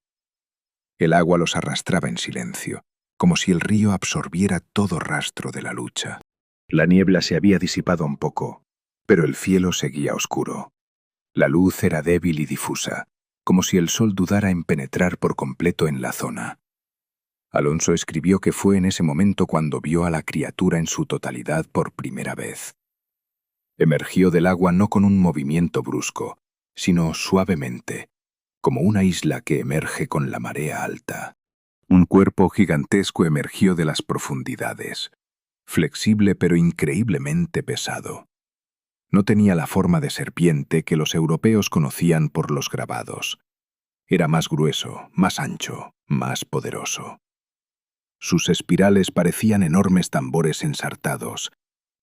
El agua los arrastraba en silencio, como si el río absorbiera todo rastro de la lucha. La niebla se había disipado un poco, pero el cielo seguía oscuro. La luz era débil y difusa, como si el sol dudara en penetrar por completo en la zona. Alonso escribió que fue en ese momento cuando vio a la criatura en su totalidad por primera vez. Emergió del agua no con un movimiento brusco, sino suavemente, como una isla que emerge con la marea alta. Un cuerpo gigantesco emergió de las profundidades, flexible pero increíblemente pesado. No tenía la forma de serpiente que los europeos conocían por los grabados. Era más grueso, más ancho, más poderoso. Sus espirales parecían enormes tambores ensartados,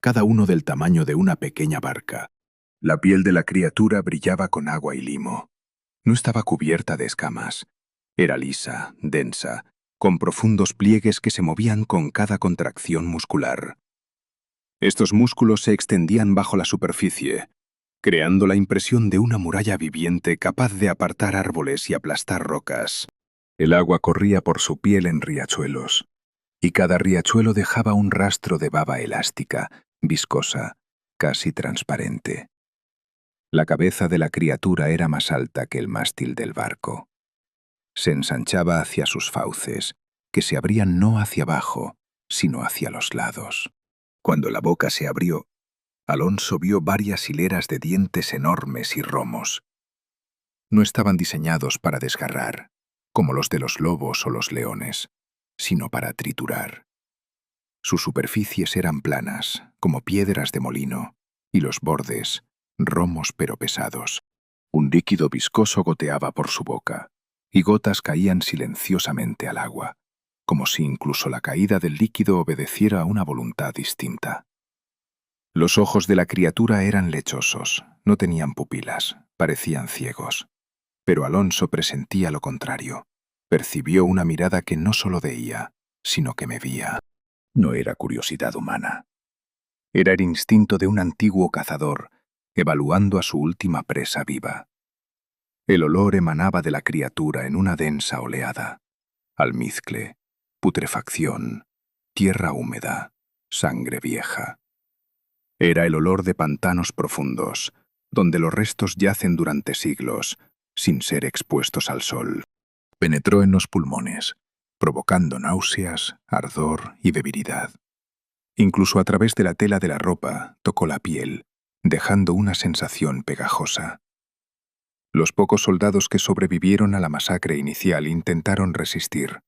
cada uno del tamaño de una pequeña barca. La piel de la criatura brillaba con agua y limo. No estaba cubierta de escamas. Era lisa, densa, con profundos pliegues que se movían con cada contracción muscular. Estos músculos se extendían bajo la superficie, creando la impresión de una muralla viviente capaz de apartar árboles y aplastar rocas. El agua corría por su piel en riachuelos, y cada riachuelo dejaba un rastro de baba elástica, viscosa, casi transparente. La cabeza de la criatura era más alta que el mástil del barco. Se ensanchaba hacia sus fauces, que se abrían no hacia abajo, sino hacia los lados. Cuando la boca se abrió, Alonso vio varias hileras de dientes enormes y romos. no estaban diseñados para desgarrar, como los de los lobos o los leones, sino para triturar. Sus superficies eran planas, como piedras de molino, y los bordes, romos pero pesados. Un líquido viscoso goteaba por su boca, y gotas caían silenciosamente al agua, como si incluso la caída del líquido obedeciera a una voluntad distinta. Los ojos de la criatura eran lechosos, no tenían pupilas, parecían ciegos. Pero Alonso presentía lo contrario. Percibió una mirada que no solo veía, sino que me veía. No era curiosidad humana. Era el instinto de un antiguo cazador, evaluando a su última presa viva. El olor emanaba de la criatura en una densa oleada. Almizcle, putrefacción, tierra húmeda, sangre vieja. Era el olor de pantanos profundos, donde los restos yacen durante siglos, sin ser expuestos al sol. Penetró en los pulmones, provocando náuseas, ardor y debilidad. Incluso a través de la tela de la ropa tocó la piel, dejando una sensación pegajosa. Los pocos soldados que sobrevivieron a la masacre inicial intentaron resistir.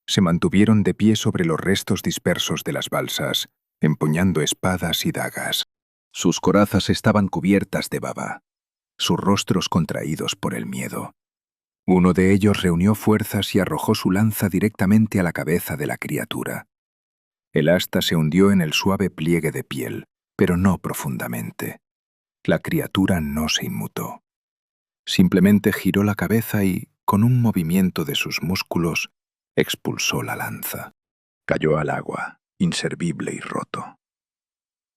Se mantuvieron de pie sobre los restos dispersos de las balsas, empuñando espadas y dagas. Sus corazas estaban cubiertas de baba, sus rostros contraídos por el miedo. Uno de ellos reunió fuerzas y arrojó su lanza directamente a la cabeza de la criatura. El asta se hundió en el suave pliegue de piel, pero no profundamente. La criatura no se inmutó. Simplemente giró la cabeza y, con un movimiento de sus músculos, expulsó la lanza. Cayó al agua, inservible y roto.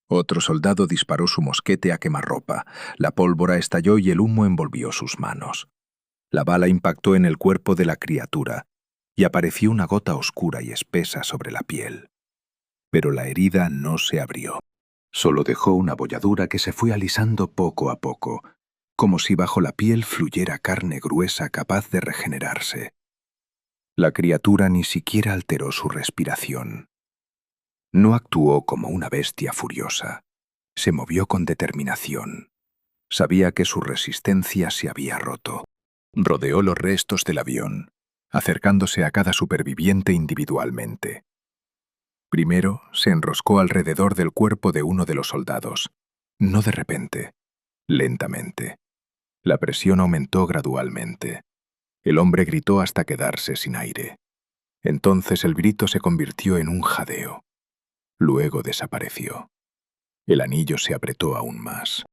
Otro soldado disparó su mosquete a quemarropa. La pólvora estalló y el humo envolvió sus manos. La bala impactó en el cuerpo de la criatura y apareció una gota oscura y espesa sobre la piel. Pero la herida no se abrió. Solo dejó una bolladura que se fue alisando poco a poco, como si bajo la piel fluyera carne gruesa capaz de regenerarse. La criatura ni siquiera alteró su respiración. No actuó como una bestia furiosa. Se movió con determinación. Sabía que su resistencia se había roto. Rodeó los restos del avión, acercándose a cada superviviente individualmente. Primero se enroscó alrededor del cuerpo de uno de los soldados. No de repente, lentamente. La presión aumentó gradualmente. El hombre gritó hasta quedarse sin aire. Entonces el grito se convirtió en un jadeo. Luego desapareció. El anillo se apretó aún más.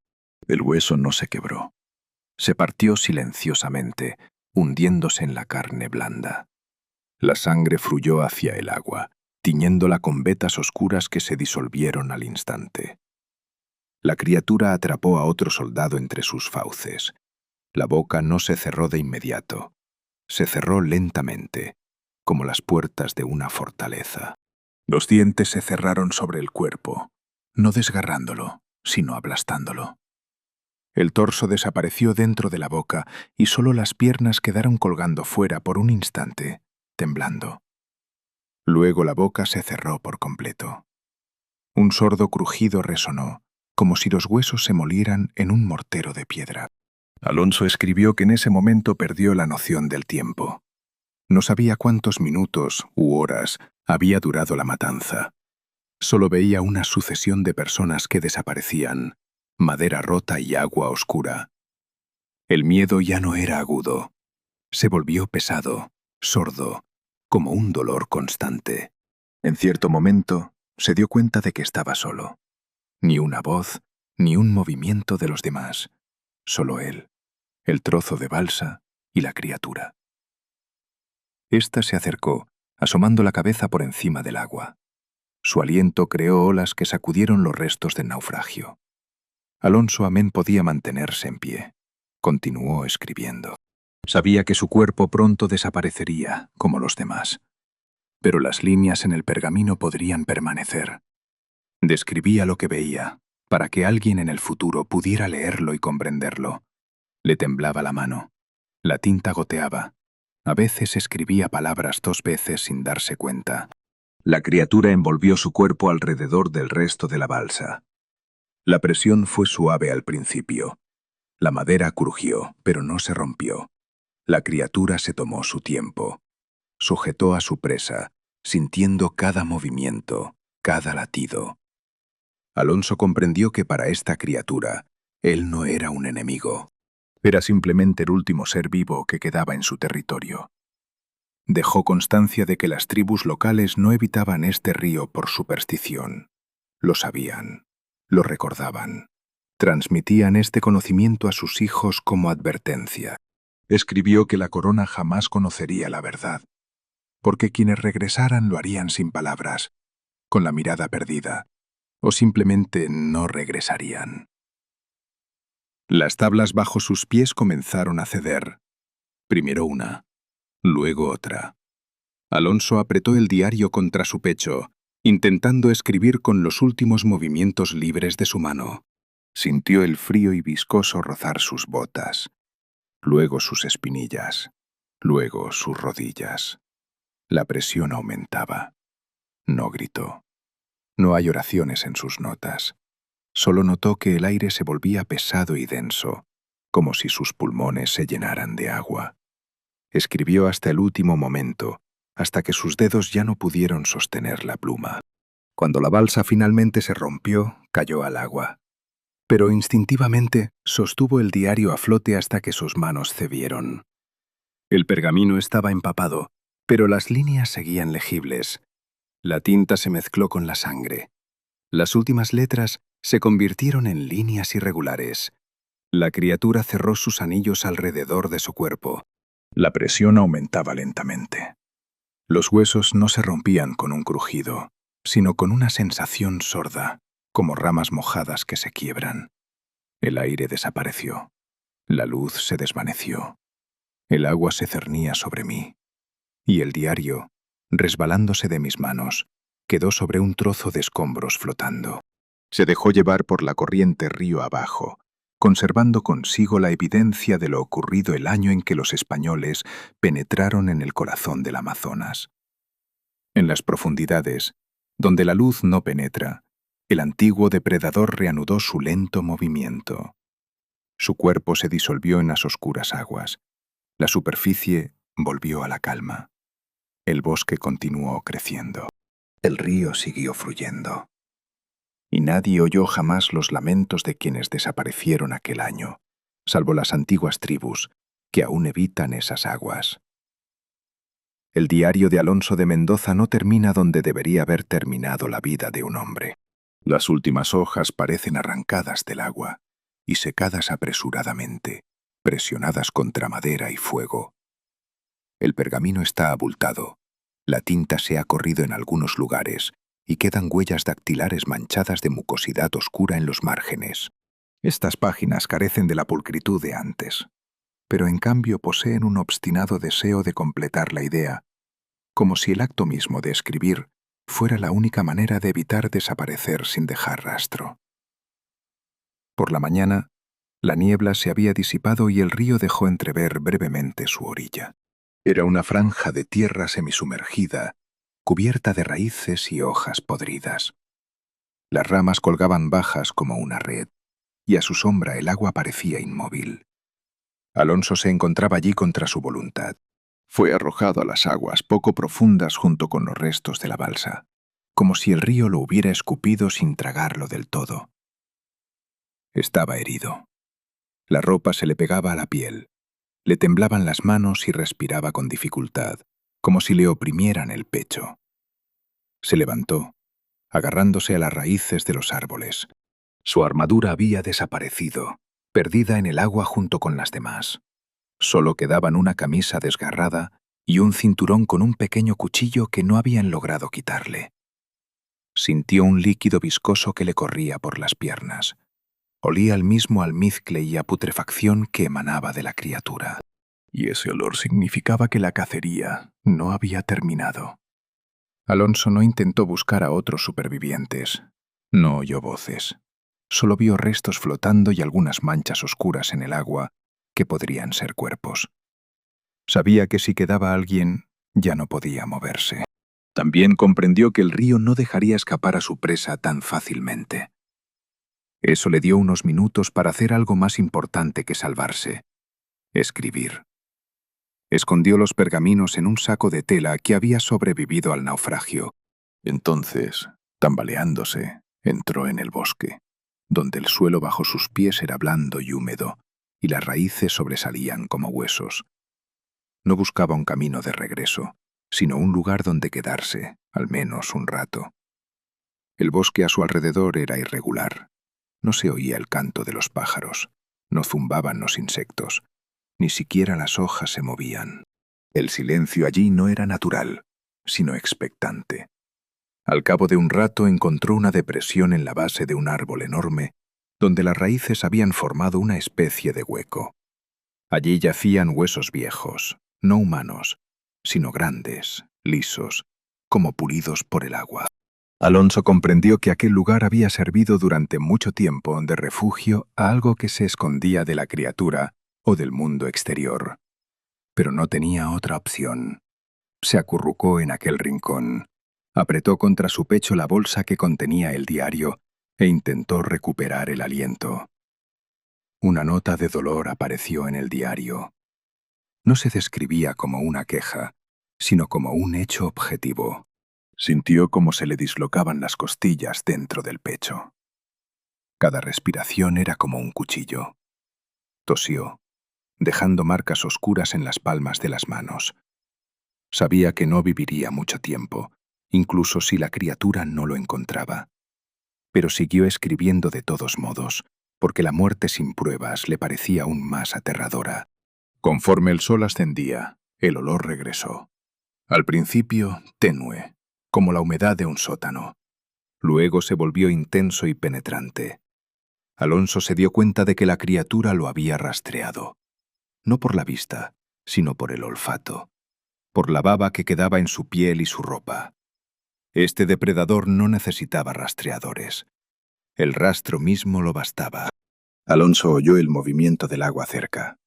El hueso no se quebró. Se partió silenciosamente, hundiéndose en la carne blanda. La sangre fluyó hacia el agua, tiñéndola con vetas oscuras que se disolvieron al instante. La criatura atrapó a otro soldado entre sus fauces. La boca no se cerró de inmediato. Se cerró lentamente, como las puertas de una fortaleza. Los dientes se cerraron sobre el cuerpo, no desgarrándolo, sino aplastándolo. El torso desapareció dentro de la boca y solo las piernas quedaron colgando fuera por un instante, temblando. Luego la boca se cerró por completo. Un sordo crujido resonó, como si los huesos se molieran en un mortero de piedra. Alonso escribió que en ese momento perdió la noción del tiempo. No sabía cuántos minutos u horas había durado la matanza. Solo veía una sucesión de personas que desaparecían, madera rota y agua oscura. El miedo ya no era agudo. Se volvió pesado, sordo, como un dolor constante. En cierto momento, se dio cuenta de que estaba solo. Ni una voz, ni un movimiento de los demás. Solo él, el trozo de balsa y la criatura. Esta se acercó, asomando la cabeza por encima del agua. Su aliento creó olas que sacudieron los restos del naufragio. Alonso Amén podía mantenerse en pie. Continuó escribiendo. Sabía que su cuerpo pronto desaparecería, como los demás. Pero las líneas en el pergamino podrían permanecer. Describía lo que veía, para que alguien en el futuro pudiera leerlo y comprenderlo. Le temblaba la mano. La tinta goteaba. A veces escribía palabras 2 veces sin darse cuenta. La criatura envolvió su cuerpo alrededor del resto de la balsa. La presión fue suave al principio, La madera crujió, pero no se rompió. La criatura se tomó su tiempo. Sujetó a su presa, sintiendo cada movimiento, cada latido. Alonso comprendió que para esta criatura, él no era un enemigo. Era simplemente el último ser vivo que quedaba en su territorio. Dejó constancia de que las tribus locales no evitaban este río por superstición. Lo sabían, lo recordaban. Transmitían este conocimiento a sus hijos como advertencia. Escribió que la corona jamás conocería la verdad, porque quienes regresaran lo harían sin palabras, con la mirada perdida, o simplemente no regresarían. Las tablas bajo sus pies comenzaron a ceder. Primero una, luego otra. Alonso apretó el diario contra su pecho, intentando escribir con los últimos movimientos libres de su mano. Sintió el frío y viscoso rozar sus botas, luego sus espinillas, luego sus rodillas. La presión aumentaba. No gritó. No hay oraciones en sus notas. Solo notó que el aire se volvía pesado y denso, como si sus pulmones se llenaran de agua. Escribió hasta el último momento, hasta que sus dedos ya no pudieron sostener la pluma. Cuando la balsa finalmente se rompió, cayó al agua. Pero instintivamente sostuvo el diario a flote hasta que sus manos cedieron. El pergamino estaba empapado, pero las líneas seguían legibles. La tinta se mezcló con la sangre. Las últimas letras se convirtieron en líneas irregulares. La criatura cerró sus anillos alrededor de su cuerpo. La presión aumentaba lentamente. Los huesos no se rompían con un crujido, sino con una sensación sorda, como ramas mojadas que se quiebran. El aire desapareció. La luz se desvaneció. El agua se cernía sobre mí. Y el diario, resbalándose de mis manos, quedó sobre un trozo de escombros flotando. Se dejó llevar por la corriente río abajo, conservando consigo la evidencia de lo ocurrido el año en que los españoles penetraron en el corazón del Amazonas. En las profundidades, donde la luz no penetra, el antiguo depredador reanudó su lento movimiento. Su cuerpo se disolvió en las oscuras aguas. La superficie volvió a la calma. El bosque continuó creciendo. El río siguió fluyendo. Y nadie oyó jamás los lamentos de quienes desaparecieron aquel año, salvo las antiguas tribus, que aún evitan esas aguas. El diario de Alonso de Mendoza no termina donde debería haber terminado la vida de un hombre. Las últimas hojas parecen arrancadas del agua y secadas apresuradamente, presionadas contra madera y fuego. El pergamino está abultado, la tinta se ha corrido en algunos lugares y quedan huellas dactilares manchadas de mucosidad oscura en los márgenes. Estas páginas carecen de la pulcritud de antes, pero en cambio poseen un obstinado deseo de completar la idea, como si el acto mismo de escribir fuera la única manera de evitar desaparecer sin dejar rastro. Por la mañana, la niebla se había disipado y el río dejó entrever brevemente su orilla. Era una franja de tierra semisumergida, cubierta de raíces y hojas podridas. Las ramas colgaban bajas como una red, y a su sombra el agua parecía inmóvil. Alonso se encontraba allí contra su voluntad. Fue arrojado a las aguas poco profundas junto con los restos de la balsa, como si el río lo hubiera escupido sin tragarlo del todo. Estaba herido. La ropa se le pegaba a la piel, le temblaban las manos y respiraba con dificultad, como si le oprimieran el pecho. Se levantó, agarrándose a las raíces de los árboles. Su armadura había desaparecido, perdida en el agua junto con las demás. Solo quedaban una camisa desgarrada y un cinturón con un pequeño cuchillo que no habían logrado quitarle. Sintió un líquido viscoso que le corría por las piernas. Olía al mismo almizcle y a putrefacción que emanaba de la criatura. Y ese olor significaba que la cacería no había terminado. Alonso no intentó buscar a otros supervivientes. No oyó voces. Solo vio restos flotando y algunas manchas oscuras en el agua que podrían ser cuerpos. Sabía que si quedaba alguien, ya no podía moverse. También comprendió que el río no dejaría escapar a su presa tan fácilmente. Eso le dio unos minutos para hacer algo más importante que salvarse: escribir. Escondió los pergaminos en un saco de tela que había sobrevivido al naufragio. Entonces, tambaleándose, entró en el bosque, donde el suelo bajo sus pies era blando y húmedo, y las raíces sobresalían como huesos. No buscaba un camino de regreso, sino un lugar donde quedarse, al menos un rato. El bosque a su alrededor era irregular. No se oía el canto de los pájaros, no zumbaban los insectos, ni siquiera las hojas se movían. El silencio allí no era natural, sino expectante. Al cabo de un rato encontró una depresión en la base de un árbol enorme, donde las raíces habían formado una especie de hueco. Allí yacían huesos viejos, no humanos, sino grandes, lisos, como pulidos por el agua. Alonso comprendió que aquel lugar había servido durante mucho tiempo de refugio a algo que se escondía de la criatura o del mundo exterior. Pero no tenía otra opción. Se acurrucó en aquel rincón, apretó contra su pecho la bolsa que contenía el diario e intentó recuperar el aliento. Una nota de dolor apareció en el diario. No se describía como una queja, sino como un hecho objetivo. Sintió cómo se le dislocaban las costillas dentro del pecho. Cada respiración era como un cuchillo. Tosió, dejando marcas oscuras en las palmas de las manos. Sabía que no viviría mucho tiempo, incluso si la criatura no lo encontraba. Pero siguió escribiendo de todos modos, porque la muerte sin pruebas le parecía aún más aterradora. Conforme el sol ascendía, el olor regresó. Al principio, tenue, como la humedad de un sótano. Luego se volvió intenso y penetrante. Alonso se dio cuenta de que la criatura lo había rastreado. No por la vista, sino por el olfato, por la baba que quedaba en su piel y su ropa. Este depredador no necesitaba rastreadores. El rastro mismo lo bastaba. Alonso oyó el movimiento del agua cerca.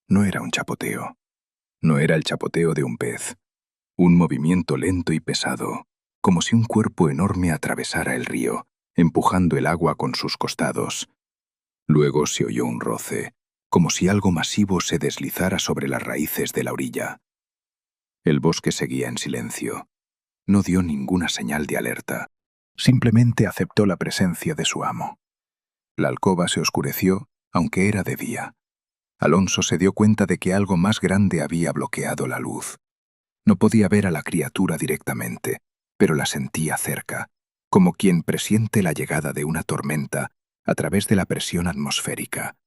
No era un chapoteo. No era el chapoteo de un pez. Un movimiento lento y pesado, como si un cuerpo enorme atravesara el río, empujando el agua con sus costados. Luego se oyó un roce, como si algo masivo se deslizara sobre las raíces de la orilla. El bosque seguía en silencio. No dio ninguna señal de alerta. Simplemente aceptó la presencia de su amo. La alcoba se oscureció, aunque era de día. Alonso se dio cuenta de que algo más grande había bloqueado la luz. No podía ver a la criatura directamente, pero la sentía cerca, como quien presiente la llegada de una tormenta a través de la presión atmosférica.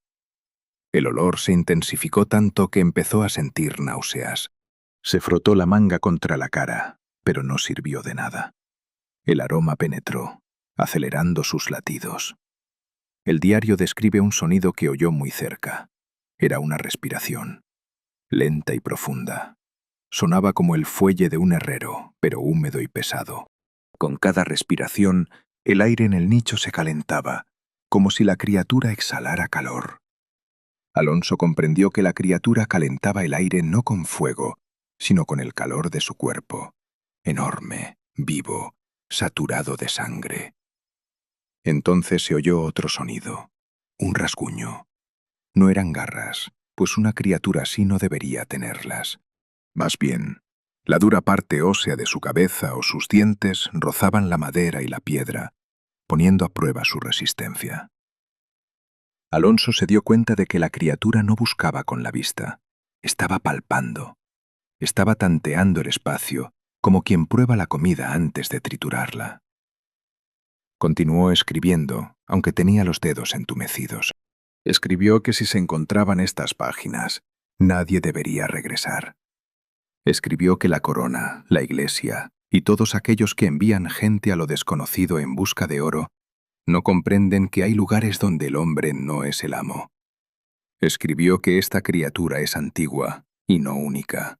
El olor se intensificó tanto que empezó a sentir náuseas. Se frotó la manga contra la cara, pero no sirvió de nada. El aroma penetró, acelerando sus latidos. El diario describe un sonido que oyó muy cerca. Era una respiración, lenta y profunda. Sonaba como el fuelle de un herrero, pero húmedo y pesado. Con cada respiración, el aire en el nicho se calentaba, como si la criatura exhalara calor. Alonso comprendió que la criatura calentaba el aire no con fuego, sino con el calor de su cuerpo, enorme, vivo, saturado de sangre. Entonces se oyó otro sonido, un rasguño. No eran garras, pues una criatura así no debería tenerlas. Más bien, la dura parte ósea de su cabeza o sus dientes rozaban la madera y la piedra, poniendo a prueba su resistencia. Alonso se dio cuenta de que la criatura no buscaba con la vista, estaba palpando, estaba tanteando el espacio, como quien prueba la comida antes de triturarla. Continuó escribiendo, aunque tenía los dedos entumecidos. Escribió que si se encontraban estas páginas, nadie debería regresar. Escribió que la corona, la iglesia y todos aquellos que envían gente a lo desconocido en busca de oro no comprenden que hay lugares donde el hombre no es el amo. Escribió que esta criatura es antigua y no única.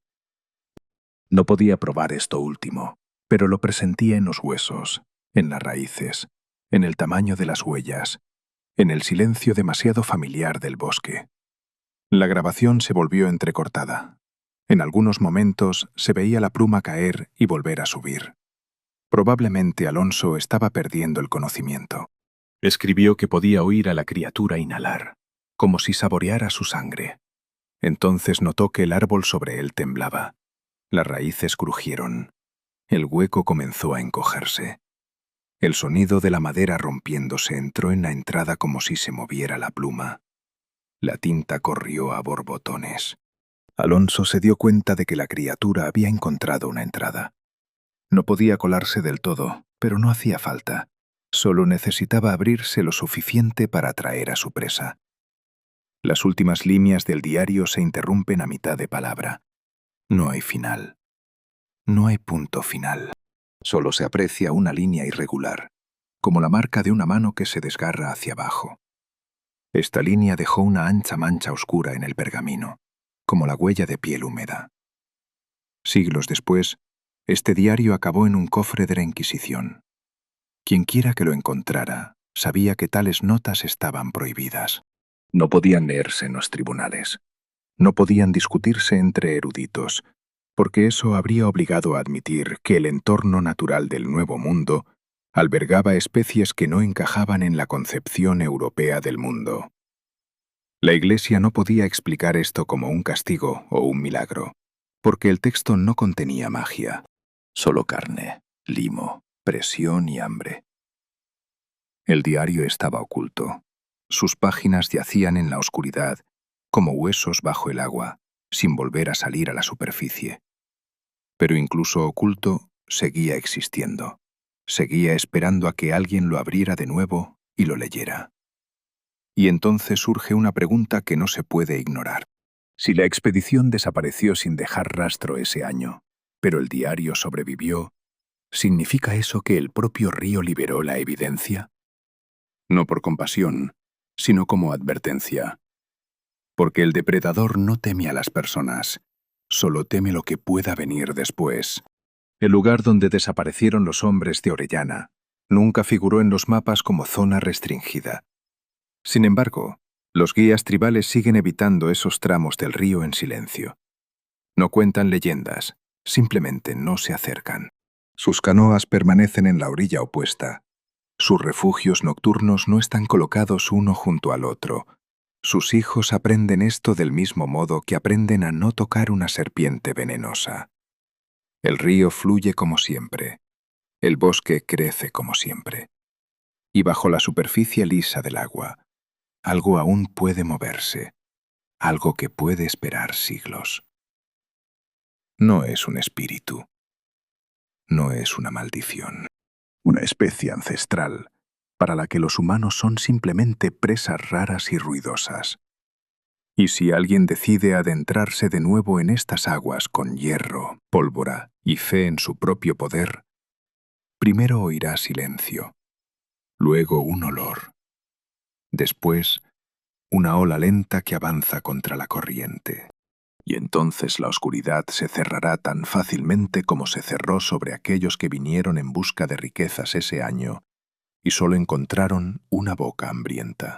No podía probar esto último, pero lo presentía en los huesos, en las raíces, en el tamaño de las huellas, en el silencio demasiado familiar del bosque. La grabación se volvió entrecortada. En algunos momentos se veía la pluma caer y volver a subir. Probablemente Alonso estaba perdiendo el conocimiento. Escribió que podía oír a la criatura inhalar, como si saboreara su sangre. Entonces notó que el árbol sobre él temblaba. Las raíces crujieron. El hueco comenzó a encogerse. El sonido de la madera rompiéndose entró en la entrada como si se moviera la pluma. La tinta corrió a borbotones. Alonso se dio cuenta de que la criatura había encontrado una entrada. No podía colarse del todo, pero no hacía falta. Solo necesitaba abrirse lo suficiente para atraer a su presa. Las últimas líneas del diario se interrumpen a mitad de palabra. No hay final. No hay punto final. Solo se aprecia una línea irregular, como la marca de una mano que se desgarra hacia abajo. Esta línea dejó una ancha mancha oscura en el pergamino, como la huella de piel húmeda. Siglos después, este diario acabó en un cofre de la Inquisición. Quienquiera que lo encontrara sabía que tales notas estaban prohibidas. No podían leerse en los tribunales. No podían discutirse entre eruditos, porque eso habría obligado a admitir que el entorno natural del Nuevo Mundo albergaba especies que no encajaban en la concepción europea del mundo. La Iglesia no podía explicar esto como un castigo o un milagro, porque el texto no contenía magia, solo carne, limo, presión y hambre. El diario estaba oculto. Sus páginas yacían en la oscuridad, como huesos bajo el agua, sin volver a salir a la superficie. Pero incluso oculto, seguía existiendo. Seguía esperando a que alguien lo abriera de nuevo y lo leyera. Y entonces surge una pregunta que no se puede ignorar. Si la expedición desapareció sin dejar rastro ese año, pero el diario sobrevivió, ¿significa eso que el propio río liberó la evidencia? No por compasión, sino como advertencia. Porque el depredador no teme a las personas, solo teme lo que pueda venir después. El lugar donde desaparecieron los hombres de Orellana nunca figuró en los mapas como zona restringida. Sin embargo, los guías tribales siguen evitando esos tramos del río en silencio. No cuentan leyendas, simplemente no se acercan. Sus canoas permanecen en la orilla opuesta. Sus refugios nocturnos no están colocados uno junto al otro. Sus hijos aprenden esto del mismo modo que aprenden a no tocar una serpiente venenosa. El río fluye como siempre. El bosque crece como siempre. Y bajo la superficie lisa del agua, algo aún puede moverse, algo que puede esperar siglos. No es un espíritu. No es una maldición. Una especie ancestral, para la que los humanos son simplemente presas raras y ruidosas. Y si alguien decide adentrarse de nuevo en estas aguas con hierro, pólvora y fe en su propio poder, primero oirá silencio, luego un olor, después una ola lenta que avanza contra la corriente. Y entonces la oscuridad se cerrará tan fácilmente como se cerró sobre aquellos que vinieron en busca de riquezas ese año y solo encontraron una boca hambrienta.